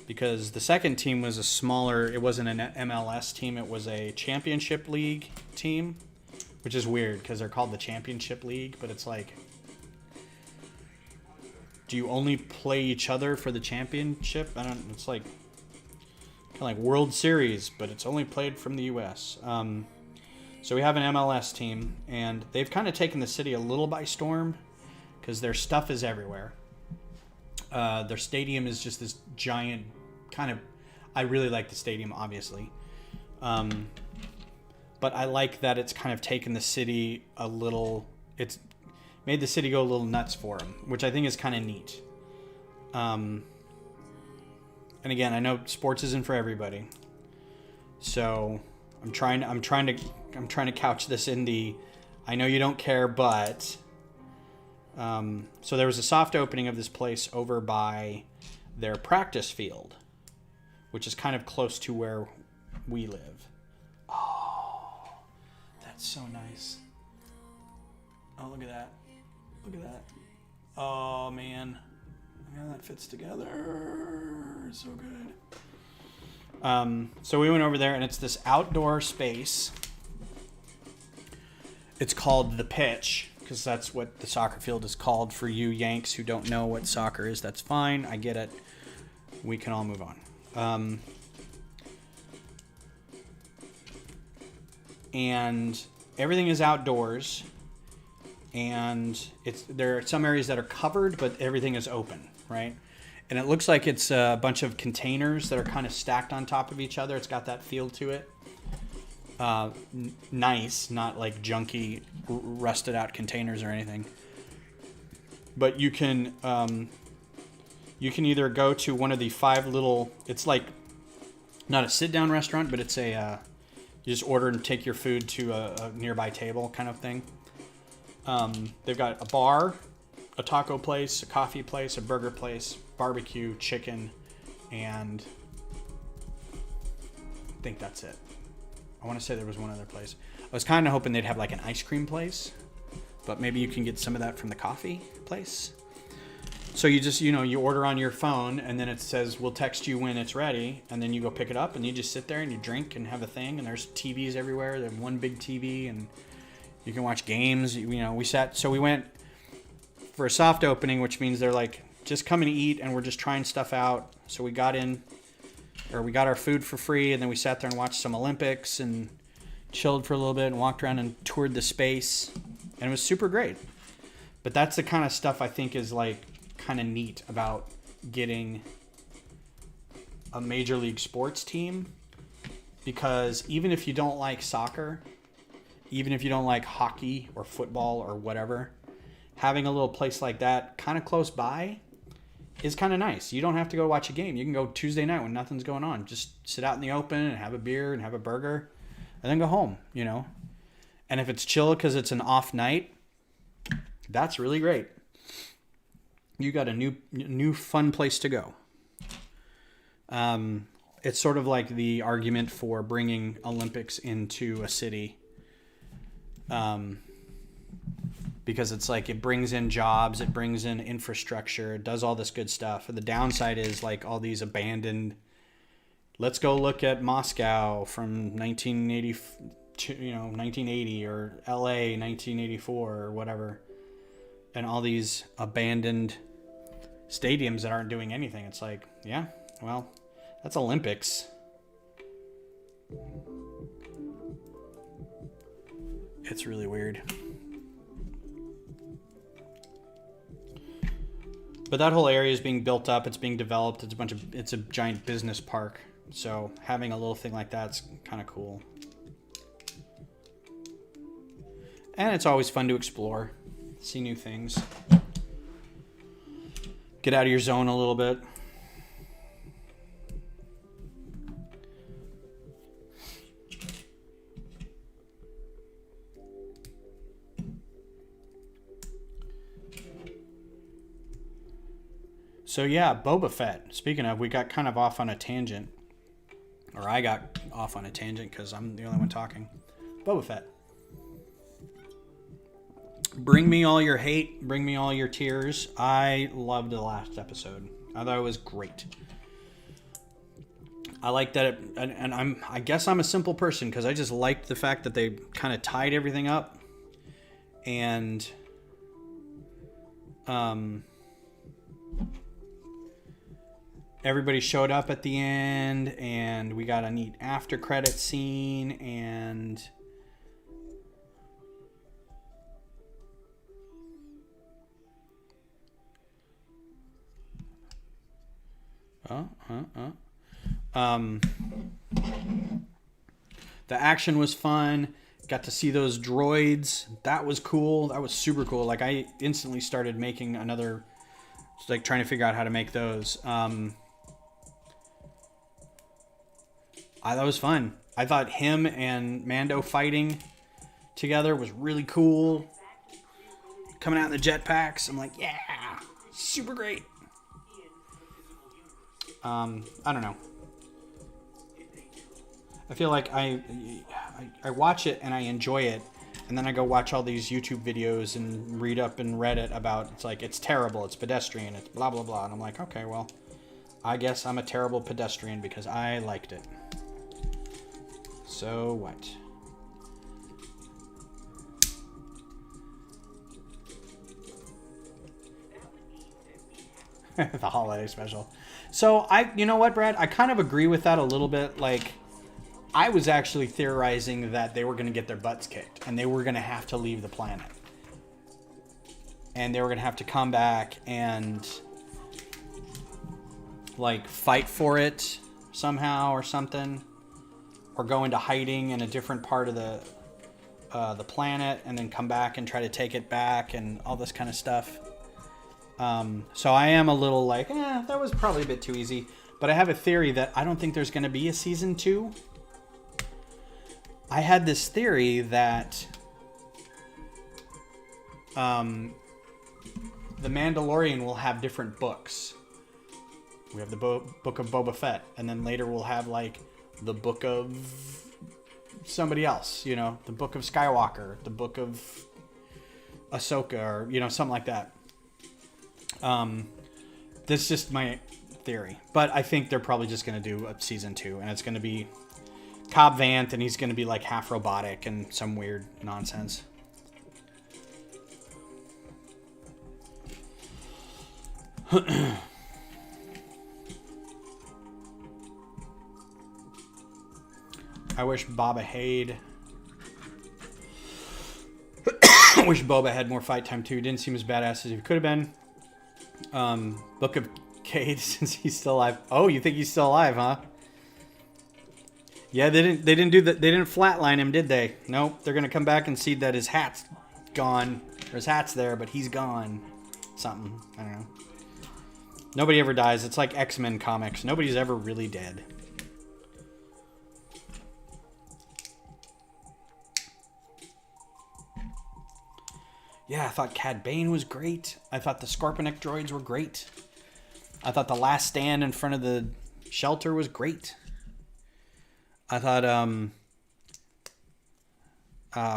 because the second team was a smaller. It wasn't an MLS team. It was a Championship League team. Which is weird because they're called the Championship League, but it's like, do you only play each other for the championship? It's like kind of like World Series, but it's only played from the U.S. So we have an MLS team, and they've kind of taken the city a little by storm because their stuff is everywhere. Their stadium is just this giant kind of. I really like the stadium, obviously. But I like that it's kind of taken the city a little. It's made the city go a little nuts for them, which I think is kind of neat. And again, I know sports isn't for everybody, so I'm trying to couch this in the. I know you don't care, but. So there was a soft opening of this place over by their practice field, which is kind of close to where we live. So nice. Oh, look at that. Look at that. Oh, man. Look how that fits together. So good. So we went over there, and it's this outdoor space. It's called the pitch, because that's what the soccer field is called. For you Yanks who don't know what soccer is, that's fine. I get it. We can all move on. And everything is outdoors, and there are some areas that are covered, but everything is open, right? And it looks like it's a bunch of containers that are kind of stacked on top of each other. It's got that feel to it. Nice, not like junky, rusted out containers or anything. But you can either go to one of the 5 little. It's like not a sit-down restaurant, but it's a. You just order and take your food to a nearby table kind of thing. They've got a bar, a taco place, a coffee place, a burger place, barbecue, chicken, and I think that's it. I want to say there was one other place. I was kind of hoping they'd have like an ice cream place, but maybe you can get some of that from the coffee place. So you just, you order on your phone, and then it says, we'll text you when it's ready, and then you go pick it up, and you just sit there and you drink and have a thing, and there's TVs everywhere. There's one big TV, and you can watch games. We went for a soft opening, which means they're like, just come and eat, and we're just trying stuff out. So we got our food for free, and then we sat there and watched some Olympics and chilled for a little bit and walked around and toured the space, and it was super great. But that's the kind of stuff I think is like kind of neat about getting a major league sports team, because even if you don't like soccer, even if you don't like hockey or football or whatever, having a little place like that kind of close by is kind of nice. You don't have to go watch a game. You can go Tuesday night when nothing's going on. Just sit out in the open and have a beer and have a burger and then go home, And if it's chill because it's an off night, that's really great. You got a new fun place to go. It's sort of like the argument for bringing Olympics into a city. Because it's like it brings in jobs, it brings in infrastructure, it does all this good stuff. And the downside is like all these abandoned, let's go look at Moscow from 1980 or LA 1984 or whatever. And all these abandoned stadiums that aren't doing anything. It's like, yeah, well, that's Olympics. It's really weird. But that whole area is being built up. It's being developed. It's a giant business park. So having a little thing like that's kind of cool. And it's always fun to explore, see new things. Get out of your zone a little bit. So yeah, Boba Fett. Speaking of, we got kind of off on a tangent. Or I got off on a tangent because I'm the only one talking. Boba Fett. Bring me all your hate. Bring me all your tears. I loved the last episode. I thought it was great. I like that I guess I'm a simple person because I just liked the fact that they kind of tied everything up. And everybody showed up at the end, and we got a neat after credit scene, and the action was fun. Got to see those droids. That was cool. That was super cool. Like I instantly started making another, like trying to figure out how to make those. That was fun. I thought him and Mando fighting together was really cool. Coming out in the jetpacks, I'm like, yeah, super great. I don't know. I feel like I watch it and I enjoy it, and then I go watch all these YouTube videos and read up in Reddit about it's like it's terrible, it's pedestrian, it's blah blah blah, and I'm like, okay, well, I guess I'm a terrible pedestrian because I liked it. So what? The holiday special. So you know what, Brad? I kind of agree with that a little bit. Like, I was actually theorizing that they were going to get their butts kicked and they were going to have to leave the planet. And they were going to have to come back and like fight for it somehow or something, or go into hiding in a different part of the planet and then come back and try to take it back and all this kind of stuff. So I am a little like, that was probably a bit too easy. But I have a theory that I don't think there's going to be a season 2. I had this theory that the Mandalorian will have different books. We have the book of Boba Fett, and then later we'll have like the book of somebody else, the book of Skywalker, the book of Ahsoka, or something like that. That's just my theory. But I think they're probably just going to do a season 2, and it's going to be Cobb Vanth, and he's going to be like half robotic and some weird nonsense. I wish Boba had more fight time too. Didn't seem as badass as he could have been. Book of Cade, since he's still alive. Oh, you think he's still alive, huh? Yeah, they didn't flatline him, did they? Nope. They're gonna come back and see that his hat's gone. Or his hat's there, but he's gone. Something. I don't know. Nobody ever dies. It's like X-Men comics. Nobody's ever really dead. Yeah, I thought Cad Bane was great. I thought the Scorpionic droids were great. I thought the last stand in front of the shelter was great. I thought,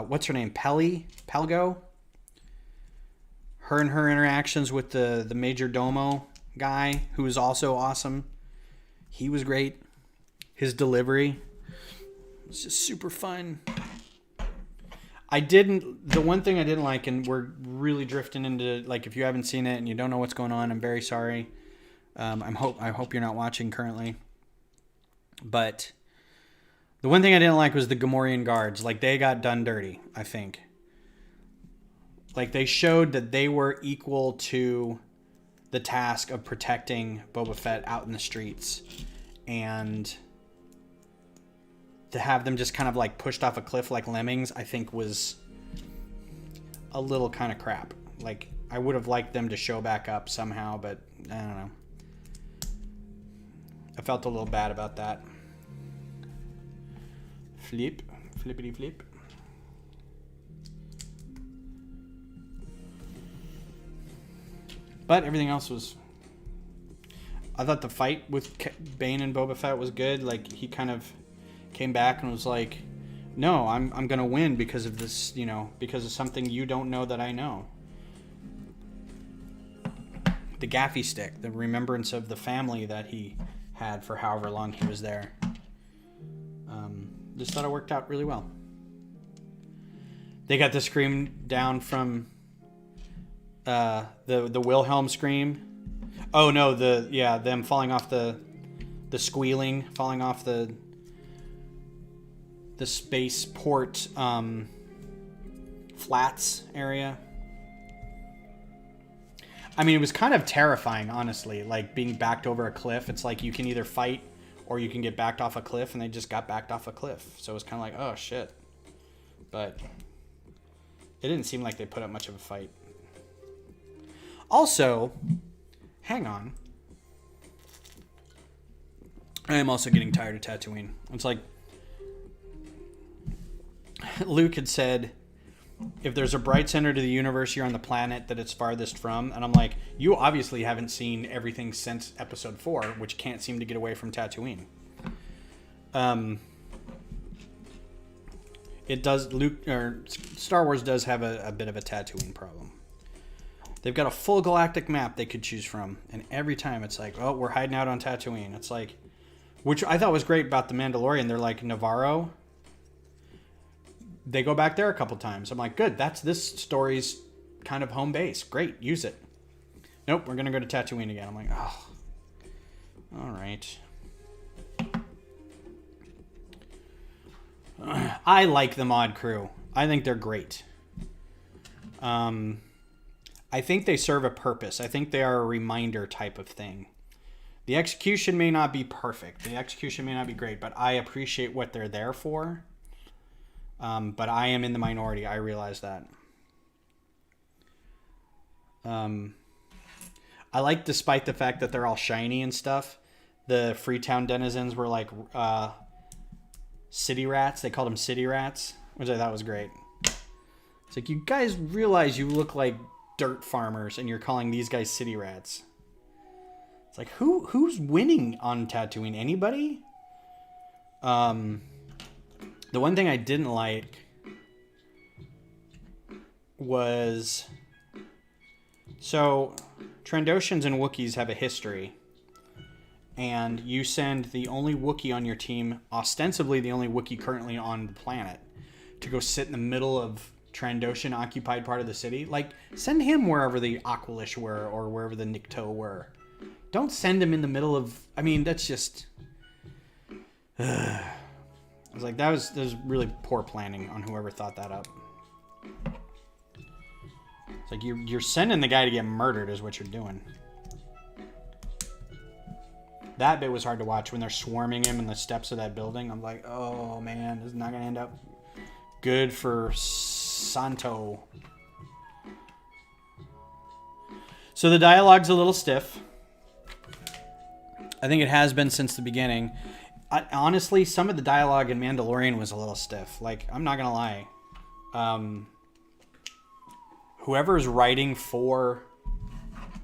what's her name? Pelgo? Her and her interactions with the Major Domo guy, who was also awesome. He was great. His delivery was just super fun. The one thing I didn't like, and we're really drifting into, like, if you haven't seen it and you don't know what's going on, I'm very sorry. I hope you're not watching currently. But the one thing I didn't like was the Gamorrean guards. Like, they got done dirty, I think. Like, they showed that they were equal to the task of protecting Boba Fett out in the streets. And to have them just kind of like pushed off a cliff like lemmings, I think was a little kind of crap. Like, I would have liked them to show back up somehow, but I don't know. I felt a little bad about that. Flippity flip. But everything else was... I thought the fight with Bane and Boba Fett was good. Like, he kind of came back and was like, no, I'm gonna win because of this, you know, because of something you don't know that I know. The gaffy stick, the remembrance of the family that he had for however long he was there. Just thought it worked out really well. They got the scream down from the Wilhelm scream. Oh no, them falling off the squealing, falling off the spaceport flats area. I mean, it was kind of terrifying, honestly, like being backed over a cliff. It's like you can either fight or you can get backed off a cliff, and they just got backed off a cliff. So it was kind of like, oh shit. But it didn't seem like they put up much of a fight. Also, hang on. I am also getting tired of Tatooine. It's like Luke had said, if there's a bright center to the universe, you're on the planet that it's farthest from. And I'm like, you obviously haven't seen everything since episode 4, which can't seem to get away from Tatooine. It does, Star Wars does have a bit of a Tatooine problem. They've got a full galactic map they could choose from. And every time it's like, oh, we're hiding out on Tatooine. It's like, which I thought was great about The Mandalorian. They're like, Navarro. They go back there a couple times. I'm like, good, that's this story's kind of home base. Great, use it. Nope, we're going to go to Tatooine again. I'm like, oh, all right. I like the mod crew. I think they're great. I think they serve a purpose. I think they are a reminder type of thing. The execution may not be perfect. The execution may not be great, but I appreciate what they're there for. But I am in the minority. I realize that. I like, despite the fact that they're all shiny and stuff, the Freetown denizens were like city rats. They called them city rats, which I thought was great. It's like, you guys realize you look like dirt farmers and you're calling these guys city rats. It's like, who's winning on Tatooine? Anybody? The one thing I didn't like was, so Trandoshans and Wookiees have a history. And you send the only Wookiee on your team, ostensibly the only Wookiee currently on the planet, to go sit in the middle of Trandoshan occupied part of the city. Like, send him wherever the Aqualish were or wherever the Nikto were. Don't send him in the middle of... I mean, that's just... I was like, that was really poor planning on whoever thought that up. It's like, you're sending the guy to get murdered is what you're doing. That bit was hard to watch when they're swarming him in the steps of that building. I'm like, oh man, this is not going to end up good for Santo. So the dialogue's a little stiff. I think it has been since the beginning. Honestly, some of the dialogue in Mandalorian was a little stiff. Like, I'm not going to lie. Whoever's writing for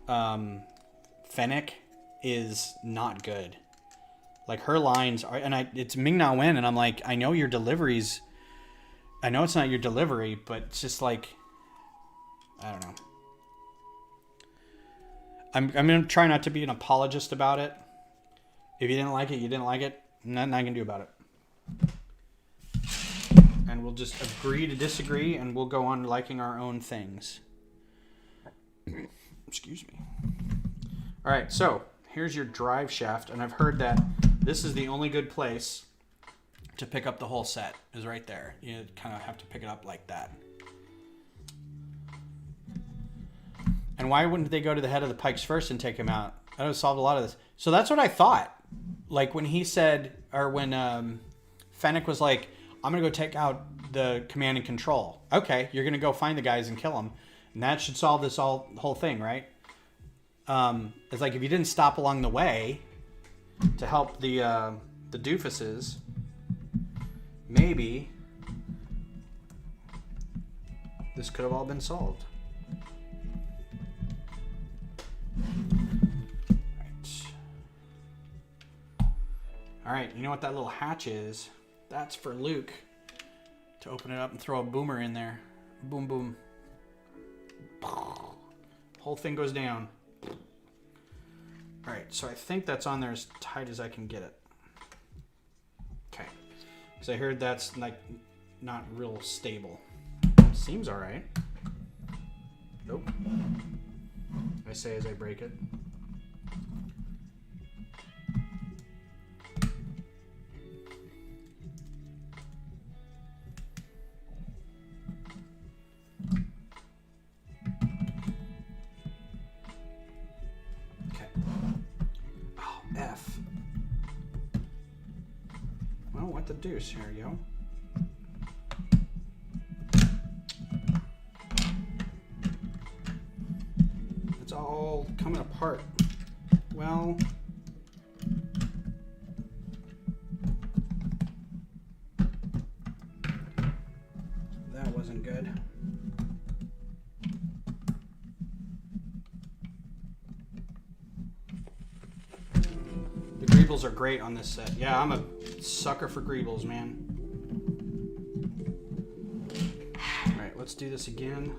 Fennec is not good. Like, her lines are, and it's Ming-Na Wen, and I'm like, I know your deliveries, I know it's not your delivery, but it's just like, I don't know. I'm gonna try not to be an apologist about it. If you didn't like it, you didn't like it. Nothing I can do about it. And we'll just agree to disagree, and we'll go on liking our own things. Excuse me. All right, so here's your drive shaft, and I've heard that this is the only good place to pick up the whole set, is right there. You kind of have to pick it up like that. And why wouldn't they go to the head of the pikes first and take him out? That would have solved a lot of this. So that's what I thought. Like when he said, or when Fennec was like, I'm going to go take out the command and control. Okay, you're going to go find the guys and kill them. And that should solve this whole thing, right? It's like if you didn't stop along the way to help the doofuses, maybe this could have all been solved. All right, you know what that little hatch is? That's for Luke to open it up and throw a boomer in there. Boom, boom. Whole thing goes down. All right, so I think that's on there as tight as I can get it. Okay, because I heard that's like not real stable. Seems all right. Nope. I say as I break it. F. Well, what the deuce here, yo? It's all coming apart. Well, that wasn't good. Greebles are great on this set. Yeah, I'm a sucker for Greebles, man. Alright, let's do this again.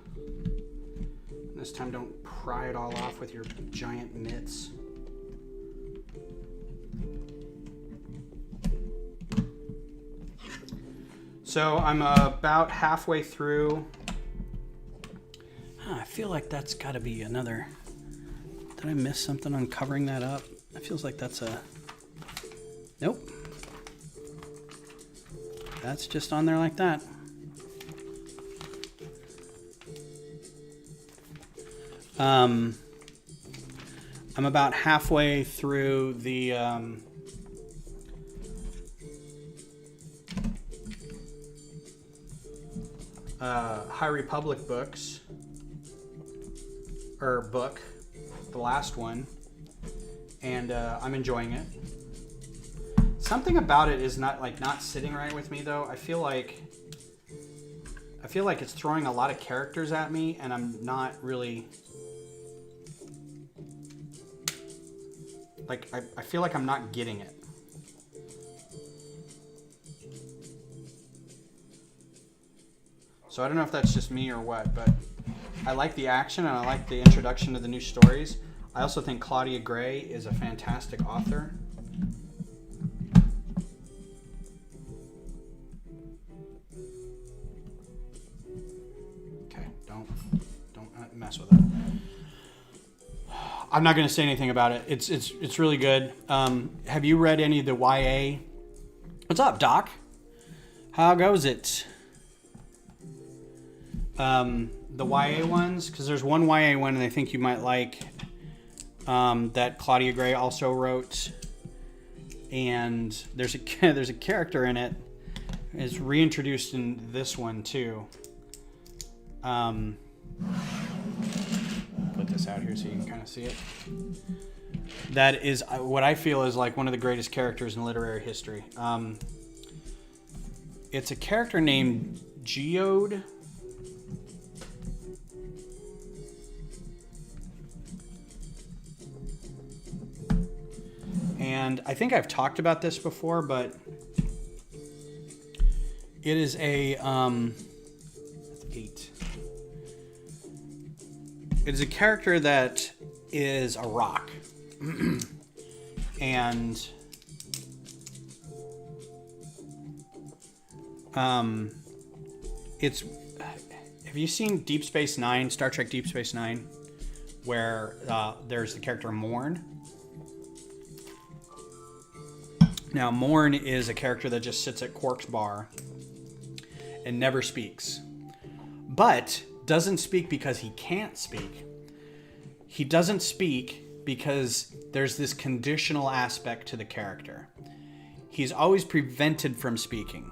This time don't pry it all off with your giant mitts. So I'm about halfway through. I feel like that's got to be another... Did I miss something on covering that up? It feels like that's a... Nope. That's just on there like that. I'm about halfway through the High Republic books, or book, the last one, and I'm enjoying it. Something about it is not sitting right with me though. I feel like it's throwing a lot of characters at me, and I'm not really like I feel like I'm not getting it. So I don't know if that's just me or what, but I like the action and I like the introduction to the new stories. I also think Claudia Gray is a fantastic author. Okay, don't mess with it. I'm not going to say anything about it. It's really good. Have you read any of the YA? What's up, Doc? How goes it? The YA ones, because there's one YA one and I think you might like that Claudia Gray also wrote, and there's a character in it. It's reintroduced in this one too. Put this out here so you can kind of see it. That is what I feel is like one of the greatest characters in literary history. It's a character named Geode. And I think I've talked about this before, but it is a It is a character that is a rock. And it's, have you seen Deep Space Nine, Star Trek Deep Space Nine, where there's the character Morn? Now, Morn is a character that just sits at Quark's bar and never speaks. But doesn't speak because he can't speak. He doesn't speak because there's this conditional aspect to the character. He's always prevented from speaking.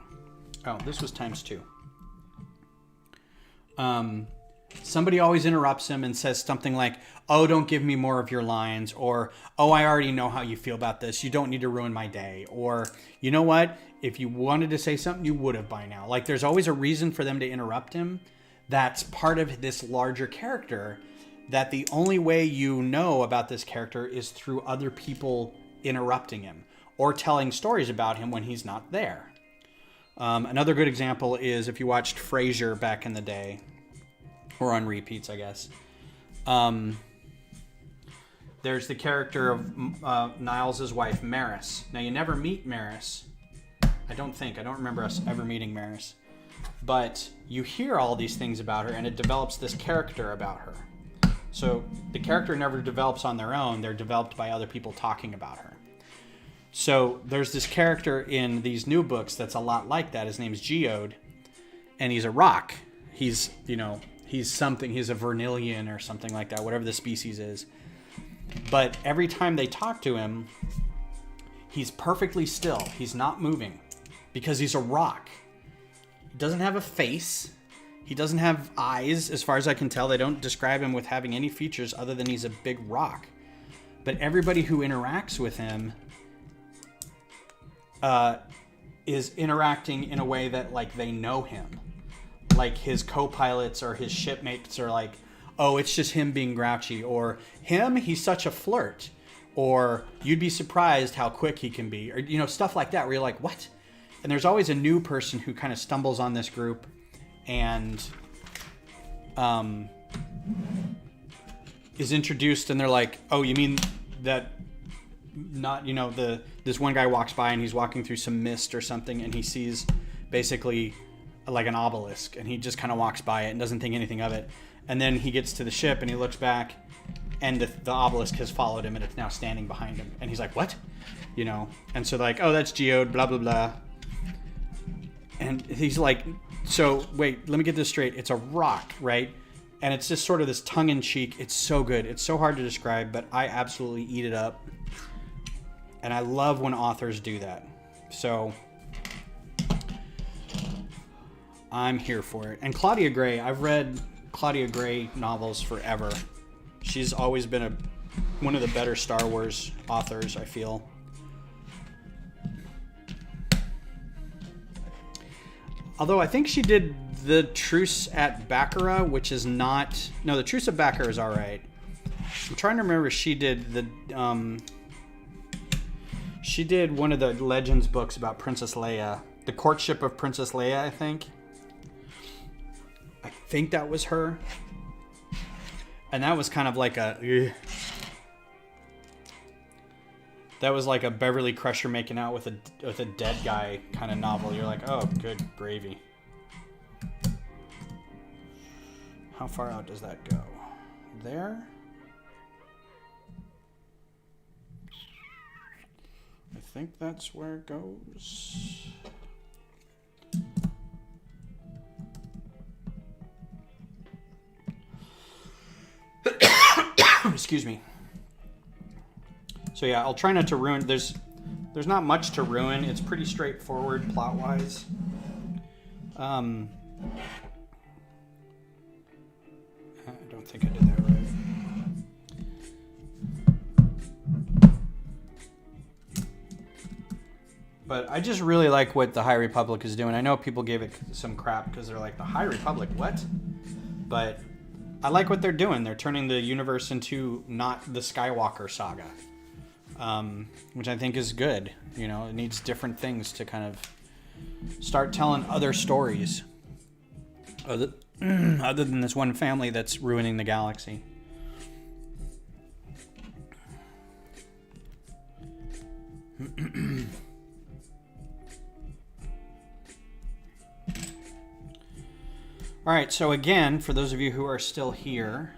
Oh, this was ×2. Somebody always interrupts him and says something like, oh, don't give me more of your lines, or, oh, I already know how you feel about this. You don't need to ruin my day. Or, you know what? If you wanted to say something, you would have by now. Like, there's always a reason for them to interrupt him. That's part of this larger character, that the only way you know about this character is through other people interrupting him or telling stories about him when he's not there. Another good example is if you watched Frasier back in the day, or on repeats, I guess. There's the character of Niles' wife, Maris. Now, you never meet Maris. I don't remember us ever meeting Maris. But you hear all these things about her, and it develops this character about her. So the character never develops on their own. They're developed by other people talking about her. So there's this character in these new books that's a lot like that. His name's Geode, and he's a rock. He's something. He's a Vernilian or something like that, whatever the species is. But every time they talk to him, he's perfectly still. He's not moving because he's a rock. He doesn't have a face. He doesn't have eyes, as far as I can tell. They don't describe him with having any features other than he's a big rock. But everybody who interacts with him is interacting in a way that, like, they know him. Like, his co-pilots or his shipmates are like, oh, it's just him being grouchy. Or him, he's such a flirt. Or you'd be surprised how quick he can be. Or, stuff like that where you're like, what? And there's always a new person who kind of stumbles on this group and is introduced, and they're like, oh, you mean that not, this one guy walks by and he's walking through some mist or something, and he sees basically like an obelisk, and he just kind of walks by it and doesn't think anything of it. And then he gets to the ship and he looks back, and the obelisk has followed him and it's now standing behind him. And he's like, what? And so they're like, oh, that's Geode, blah, blah, blah. And he's like, so wait, let me get this straight. It's a rock, right? And it's just sort of this tongue-in-cheek. It's so good. It's so hard to describe, but I absolutely eat it up. And I love when authors do that. So I'm here for it. And Claudia Gray, I've read Claudia Gray novels forever. She's always been one of the better Star Wars authors, I feel. Although I think she did The Truce at Baccarat, which is not... No, The Truce at Baccarat is all right. I'm trying to remember. She did she did one of the Legends books about Princess Leia. The Courtship of Princess Leia, I think. I think that was her. And that was kind of like a... That was like a Beverly Crusher making out with a dead guy kind of novel. You're like, oh, good gravy. How far out does that go? There? I think that's where it goes. Excuse me. So yeah, I'll try not to ruin. There's not much to ruin. It's pretty straightforward plot-wise. I don't think I did that right. But I just really like what the High Republic is doing. I know people gave it some crap because they're like, the High Republic, what? But I like what they're doing. They're turning the universe into not the Skywalker saga, which I think is good. You know, it needs different things to kind of start telling other stories other than this one family that's ruining the galaxy. All right, so again, for those of you who are still here,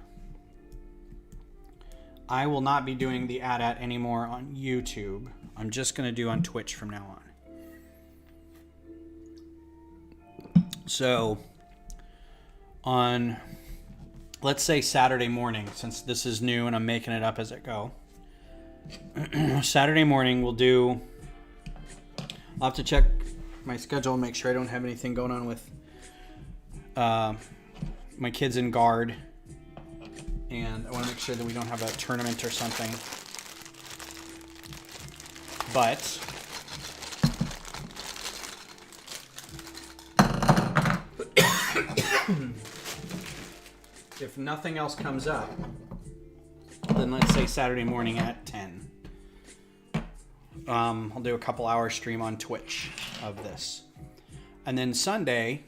I will not be doing the AT-AT anymore on YouTube. I'm just going to do on Twitch from now on. So, on, let's say Saturday morning, since this is new and I'm making it up as I go, Saturday morning I'll have to check my schedule and make sure I don't have anything going on with my kids in guard, and I want to make sure that we don't have a tournament or something. But if nothing else comes up, then let's say Saturday morning at 10. I'll do a couple hour stream on Twitch of this, and then Sunday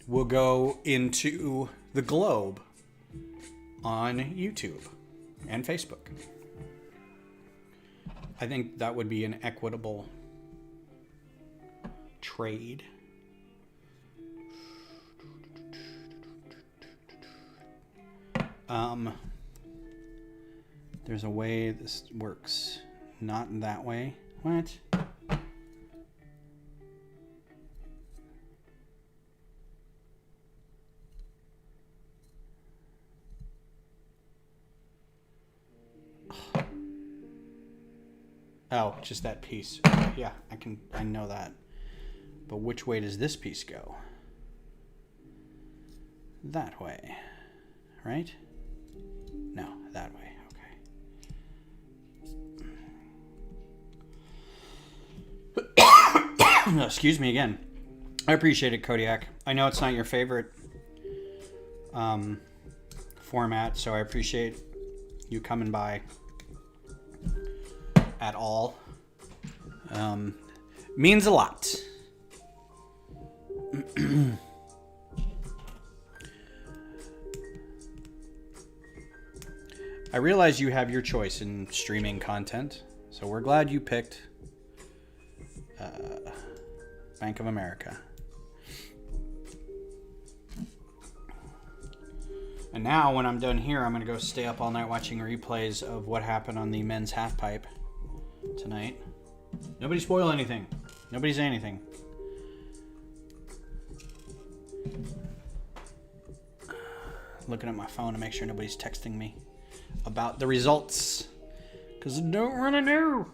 we'll go into the Globe on YouTube and Facebook. I think that would be an equitable trade. There's a way this works. Not that way. What? Oh, just that piece. Yeah, I know that. But which way does this piece go? That way. Right? No, that way. Okay. Excuse me again. I appreciate it, Kodiak. I know it's not your favorite format, so I appreciate you coming by at all. Means a lot. I realize you have your choice in streaming content, so we're glad you picked Bank of America. And now, when I'm done here, I'm going to go stay up all night watching replays of what happened on the men's halfpipe tonight. Nobody spoil anything. Nobody say anything. Looking at my phone to make sure nobody's texting me about the results, because I don't want to know.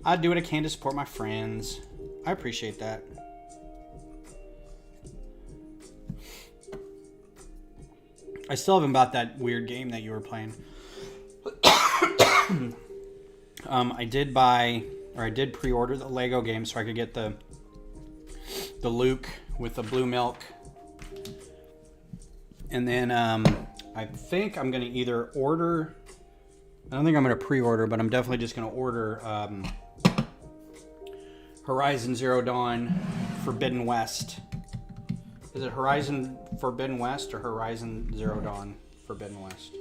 I do what I can to support my friends. I appreciate that. I still haven't bought that weird game that you were playing. I did pre-order the Lego game so I could get the Luke with the blue milk. And then I think I'm going to either order... I don't think I'm going to pre-order, but I'm definitely just going to order Horizon Zero Dawn Forbidden West Is it Horizon Forbidden West or Horizon Zero Dawn Forbidden West?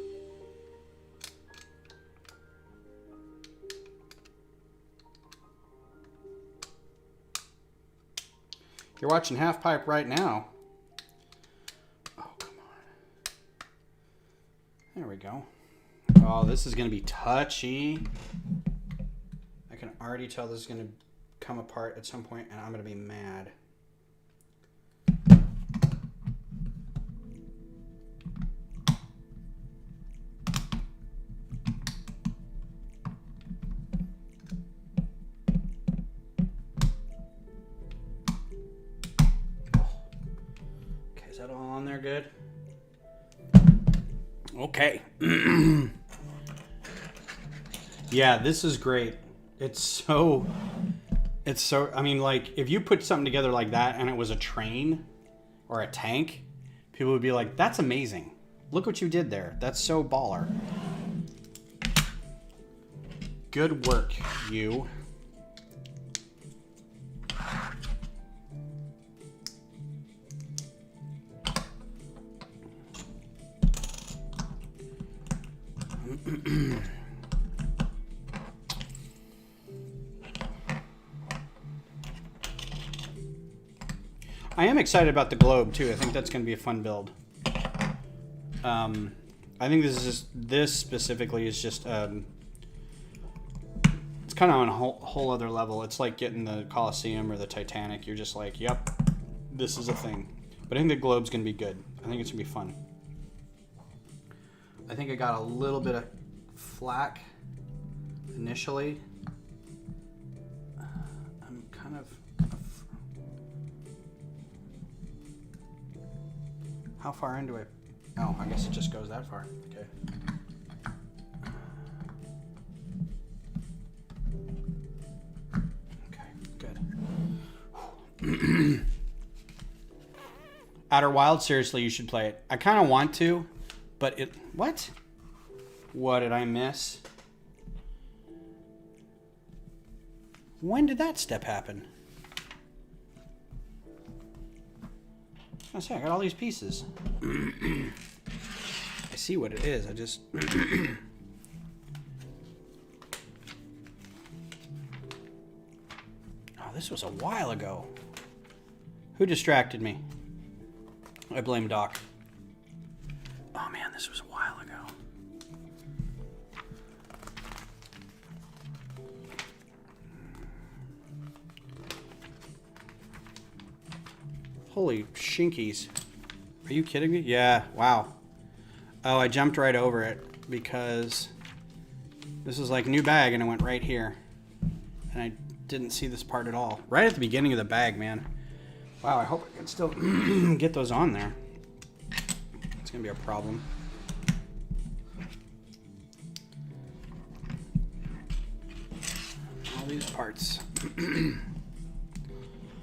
You're watching Half Pipe right now. Oh, come on. There we go. Oh, this is going to be touchy. I can already tell this is going to come apart at some point, and I'm going to be mad. Okay, is that all on there good? Okay. Yeah, this is great. It's so, I mean, like, if you put something together like that and it was a train or a tank, people would be like, that's amazing. Look what you did there. That's so baller. Good work, you. I am excited about the globe too. I think that's going to be a fun build. I think this specifically is just it's kind of on a whole other level. It's like getting the Colosseum or the Titanic. You're just like, yep, this is a thing. But I think the globe's going to be good. I think it's going to be fun. I think I got a little bit of flack initially. I'm kind of... How far into it? Oh, I guess it just goes that far. Okay. Okay, good. Outer Wild, seriously, you should play it. I kind of want to, but it... What? What did I miss? When did that step happen? I say, I got all these pieces. I see what it is. I just... Oh, this was a while ago. Who distracted me? I blame Doc. Oh man, this was a while ago. Holy shinkies. Are you kidding me? Yeah, wow. Oh, I jumped right over it because this was like new bag and it went right here. And I didn't see this part at all. Right at the beginning of the bag, man. Wow, I hope I can still get those on there. It's gonna be a problem. All these parts.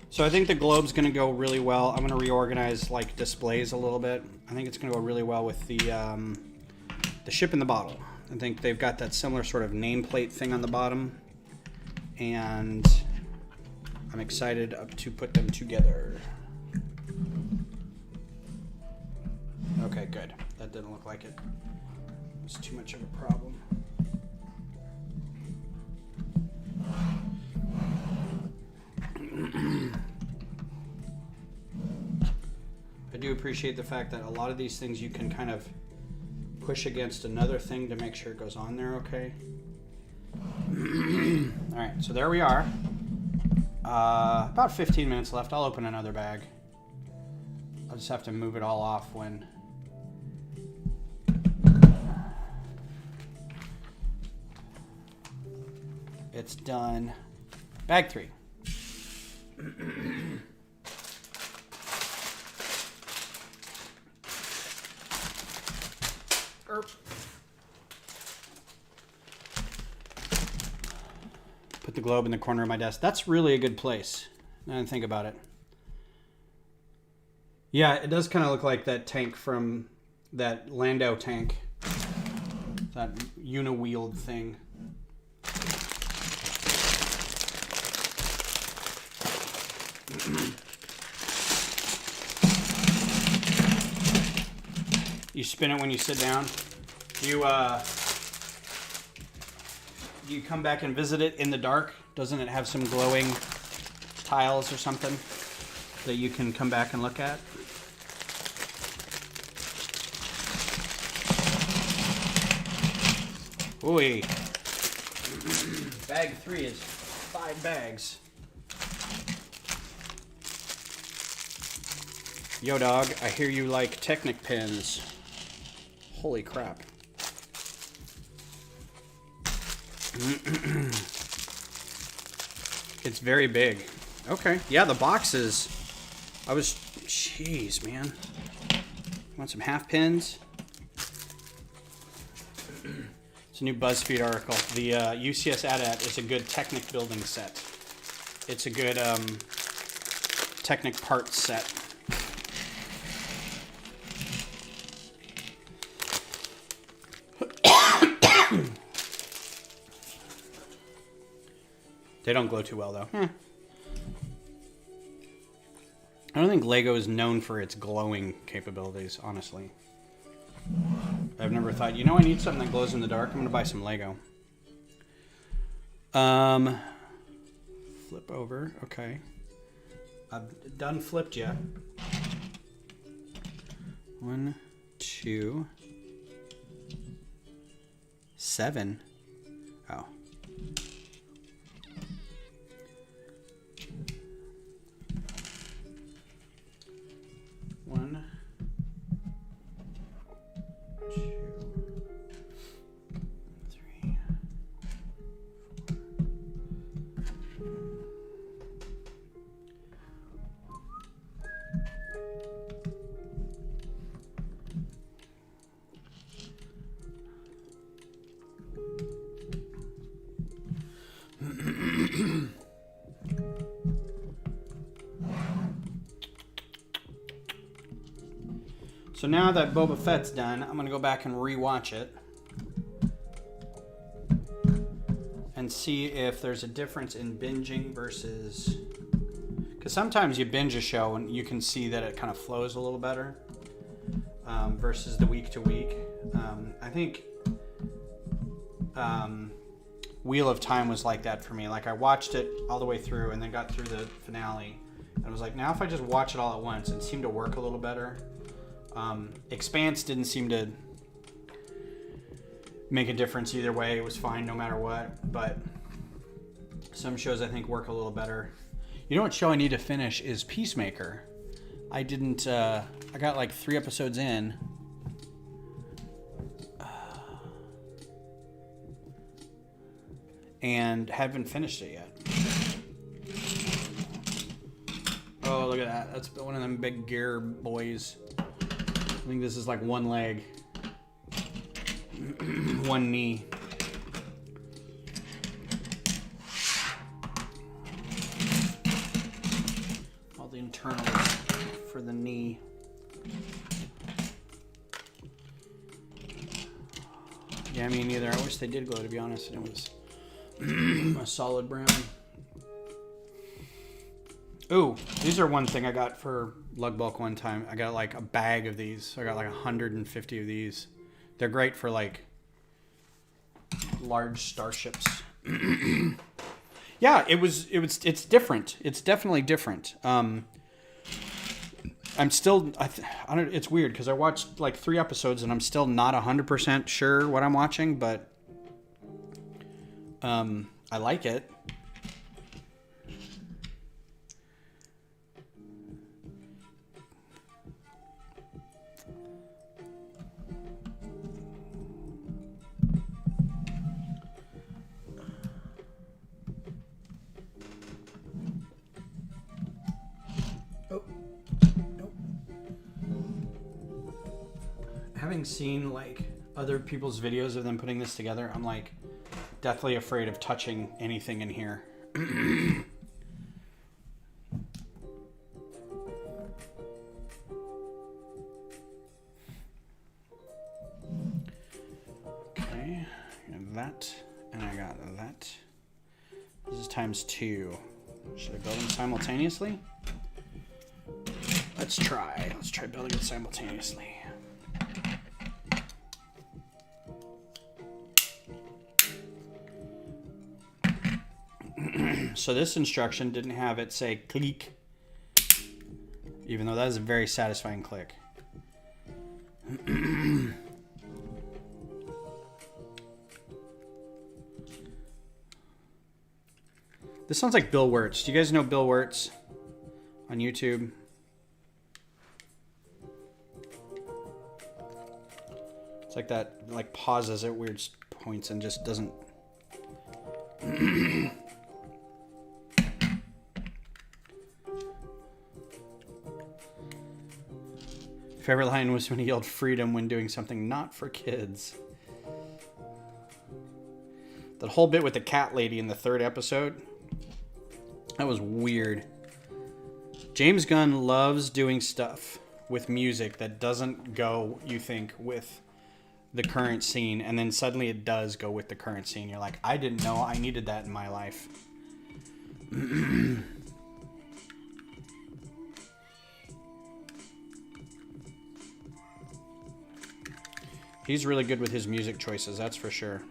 So I think the globe's going to go really well. I'm going to reorganize like displays a little bit. I think it's going to go really well with the ship in the bottle. I think they've got that similar sort of nameplate thing on the bottom. And I'm excited to put them together. Okay, good. That didn't look like it was too much of a problem. I do appreciate the fact that a lot of these things you can kind of push against another thing to make sure it goes on there okay. All right, so there we are. About 15 minutes left. I'll open another bag. I'll just have to move it all off when it's done. Bag 3. Put the globe in the corner of my desk. That's really a good place. Now I think about it. Yeah, it does kind of look like that tank from that Landau tank. That uni-wheeled thing. You spin it when you sit down. Do you come back and visit it in the dark? Doesn't it have some glowing tiles or something that you can come back and look at? Ooh. Bag 3 is 5 bags. Yo, dog, I hear you like Technic pens. Holy crap. It's very big. Okay. Yeah, the boxes. Jeez, man. Want some half pins? It's a new BuzzFeed article. The UCS AT-AT is a good Technic building set. It's a good Technic parts set. They don't glow too well, though. I don't think Lego is known for its glowing capabilities, honestly. I've never thought, you know, I need something that glows in the dark. I'm going to buy some Lego. Flip over. Okay. I've done flipped yet. 1, 2, 7. Oh. One, 2, 3, 4. So now that Boba Fett's done, I'm going to go back and rewatch it and see if there's a difference in binging versus... Because sometimes you binge a show and you can see that it kind of flows a little better versus the week to week. I think Wheel of Time was like that for me. Like, I watched it all the way through and then got through the finale and I was like, now if I just watch it all at once, it seemed to work a little better. Expanse didn't seem to make a difference either way. It was fine no matter what, but some shows I think work a little better. You know what show I need to finish is Peacemaker. I didn't, I got like 3 episodes in. And haven't finished it yet. Oh, look at that. That's one of them big gear boys. I think this is like one leg, one knee. All the internals for the knee. Yeah, me neither. I wish they did glow, to be honest, and it was a solid brown. Ooh, these are one thing I got for Lug Bulk one time. I got like a bag of these. So I got like 150 of these. They're great for like large starships. Yeah, it's different. It's definitely different. I'm still, it's weird because I watched like 3 episodes and I'm still not 100% sure what I'm watching, but I like it. Having seen like other people's videos of them putting this together, I'm like deathly afraid of touching anything in here. Okay, I got that, and I got that. This is times 2. Should I build them simultaneously? Let's try building it simultaneously. So this instruction didn't have it say click, even though that is a very satisfying click. This sounds like Bill Wirtz. Do you guys know Bill Wirtz on YouTube? It's like that, like pauses at weird points and just doesn't. Favorite line was when he yelled freedom when doing something not for kids. That whole bit with the cat lady in the 3rd episode, that was weird. James Gunn loves doing stuff with music that doesn't go, you think, with the current scene, and then suddenly it does go with the current scene. You're like, I didn't know I needed that in my life. He's really good with his music choices, that's for sure.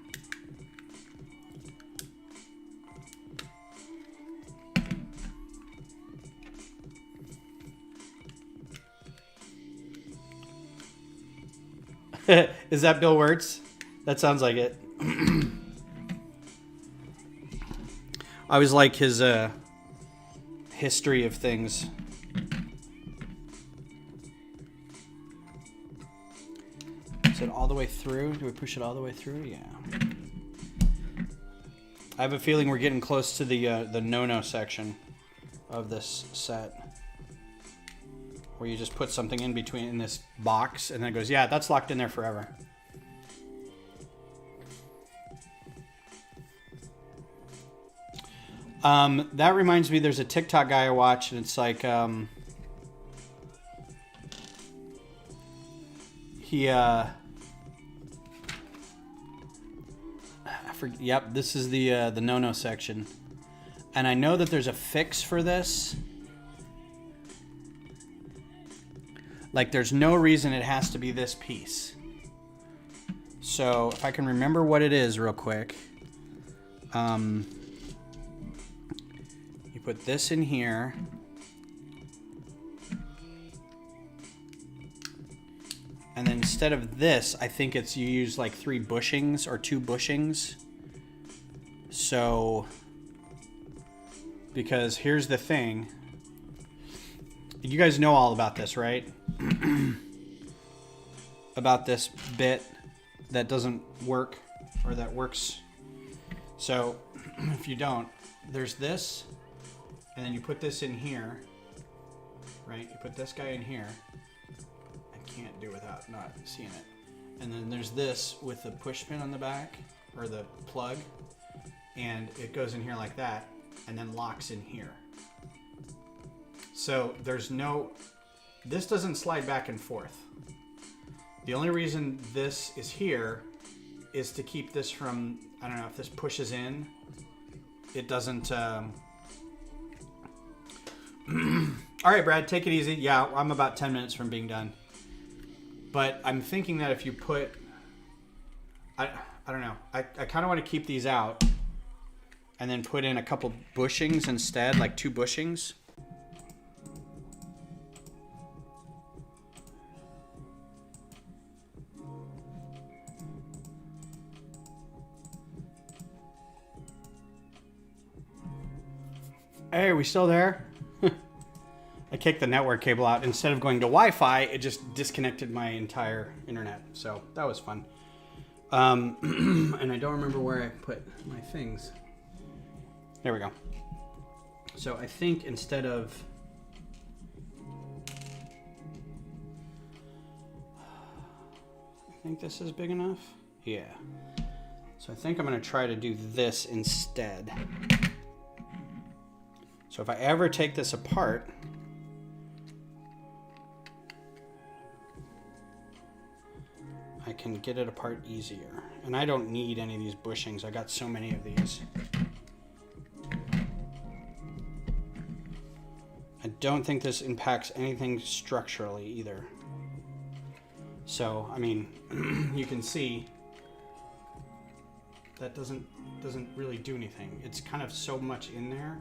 Is that Bill Wirtz? That sounds like it. I always like his history of things. Is it all the way through? Do we push it all the way through? Yeah. I have a feeling we're getting close to the no-no section of this set, where you just put something in between in this box, and then it goes, yeah, that's locked in there forever. That reminds me, there's a TikTok guy I watch, and it's like, yep, this is the no-no section. And I know that there's a fix for this. Like, there's no reason it has to be this piece. So, if I can remember what it is real quick. You put this in here. And then instead of this, I think it's you use like 3 bushings or 2 bushings. So, because here's the thing. You guys know all about this, right? About this bit that doesn't work, or that works. So, if you don't, there's this, and then you put this in here, right? You put this guy in here. I can't do without not seeing it. And then there's this with the push pin on the back, or the plug, and it goes in here like that, and then locks in here. So there's no, this doesn't slide back and forth. The only reason this is here is to keep this from, I don't know, if this pushes in, it doesn't, all right, Brad, take it easy. Yeah, I'm about 10 minutes from being done. But I'm thinking that if you put, I don't know, I kind of want to keep these out and then put in a couple bushings instead, like 2 bushings. Hey, are we still there? I kicked the network cable out. Instead of going to Wi-Fi, it just disconnected my entire internet. So that was fun. And I don't remember where I put my things. There we go. So I think instead of... I think this is big enough. Yeah. So I think I'm going to try to do this instead. So if I ever take this apart, I can get it apart easier. And I don't need any of these bushings. I got so many of these. I don't think this impacts anything structurally either. So, I mean, you can see that doesn't really do anything. It's kind of so much in there.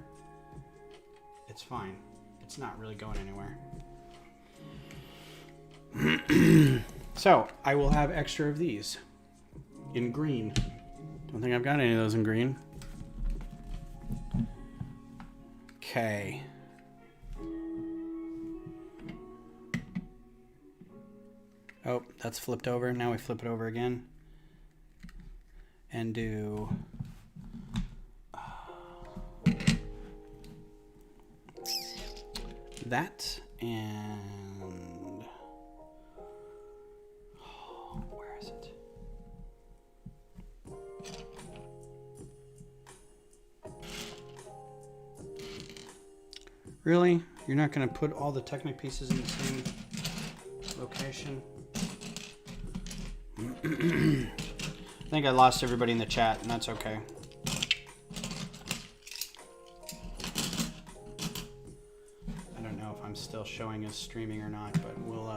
It's fine. It's not really going anywhere. So I will have extra of these in green. Don't think I've got any of those in green. Okay. Oh, that's flipped over. Now we flip it over again. And do... that. And... oh, where is it? Really? You're not going to put all the Technic pieces in the same location? I think I lost everybody in the chat, and that's okay. I don't know if I'm still showing as streaming or not, but we'll,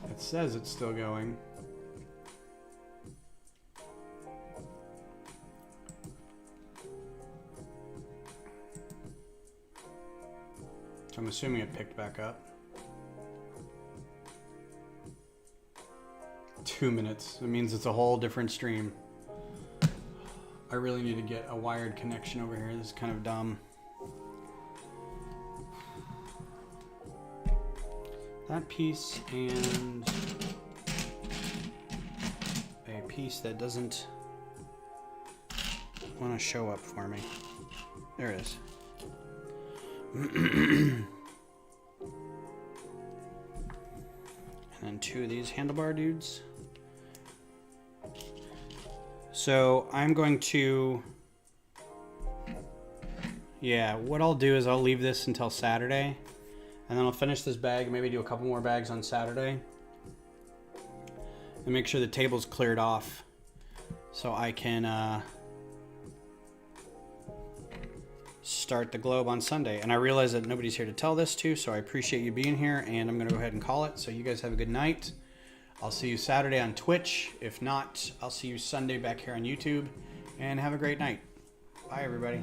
it says it's still going. So I'm assuming it picked back up. 2 minutes. It means it's a whole different stream. I really need to get a wired connection over here. This is kind of dumb. That piece and a piece that doesn't want to show up for me. There it is. And then 2 of these handlebar dudes. So I'm going to, yeah, what I'll do is I'll leave this until Saturday, and then I'll finish this bag, maybe do a couple more bags on Saturday, and make sure the table's cleared off so I can start the globe on Sunday. And I realize that nobody's here to tell this to, so I appreciate you being here, and I'm gonna go ahead and call it. So you guys have a good night. I'll see you Saturday on Twitch. If not, I'll see you Sunday back here on YouTube, and have a great night. Bye, everybody.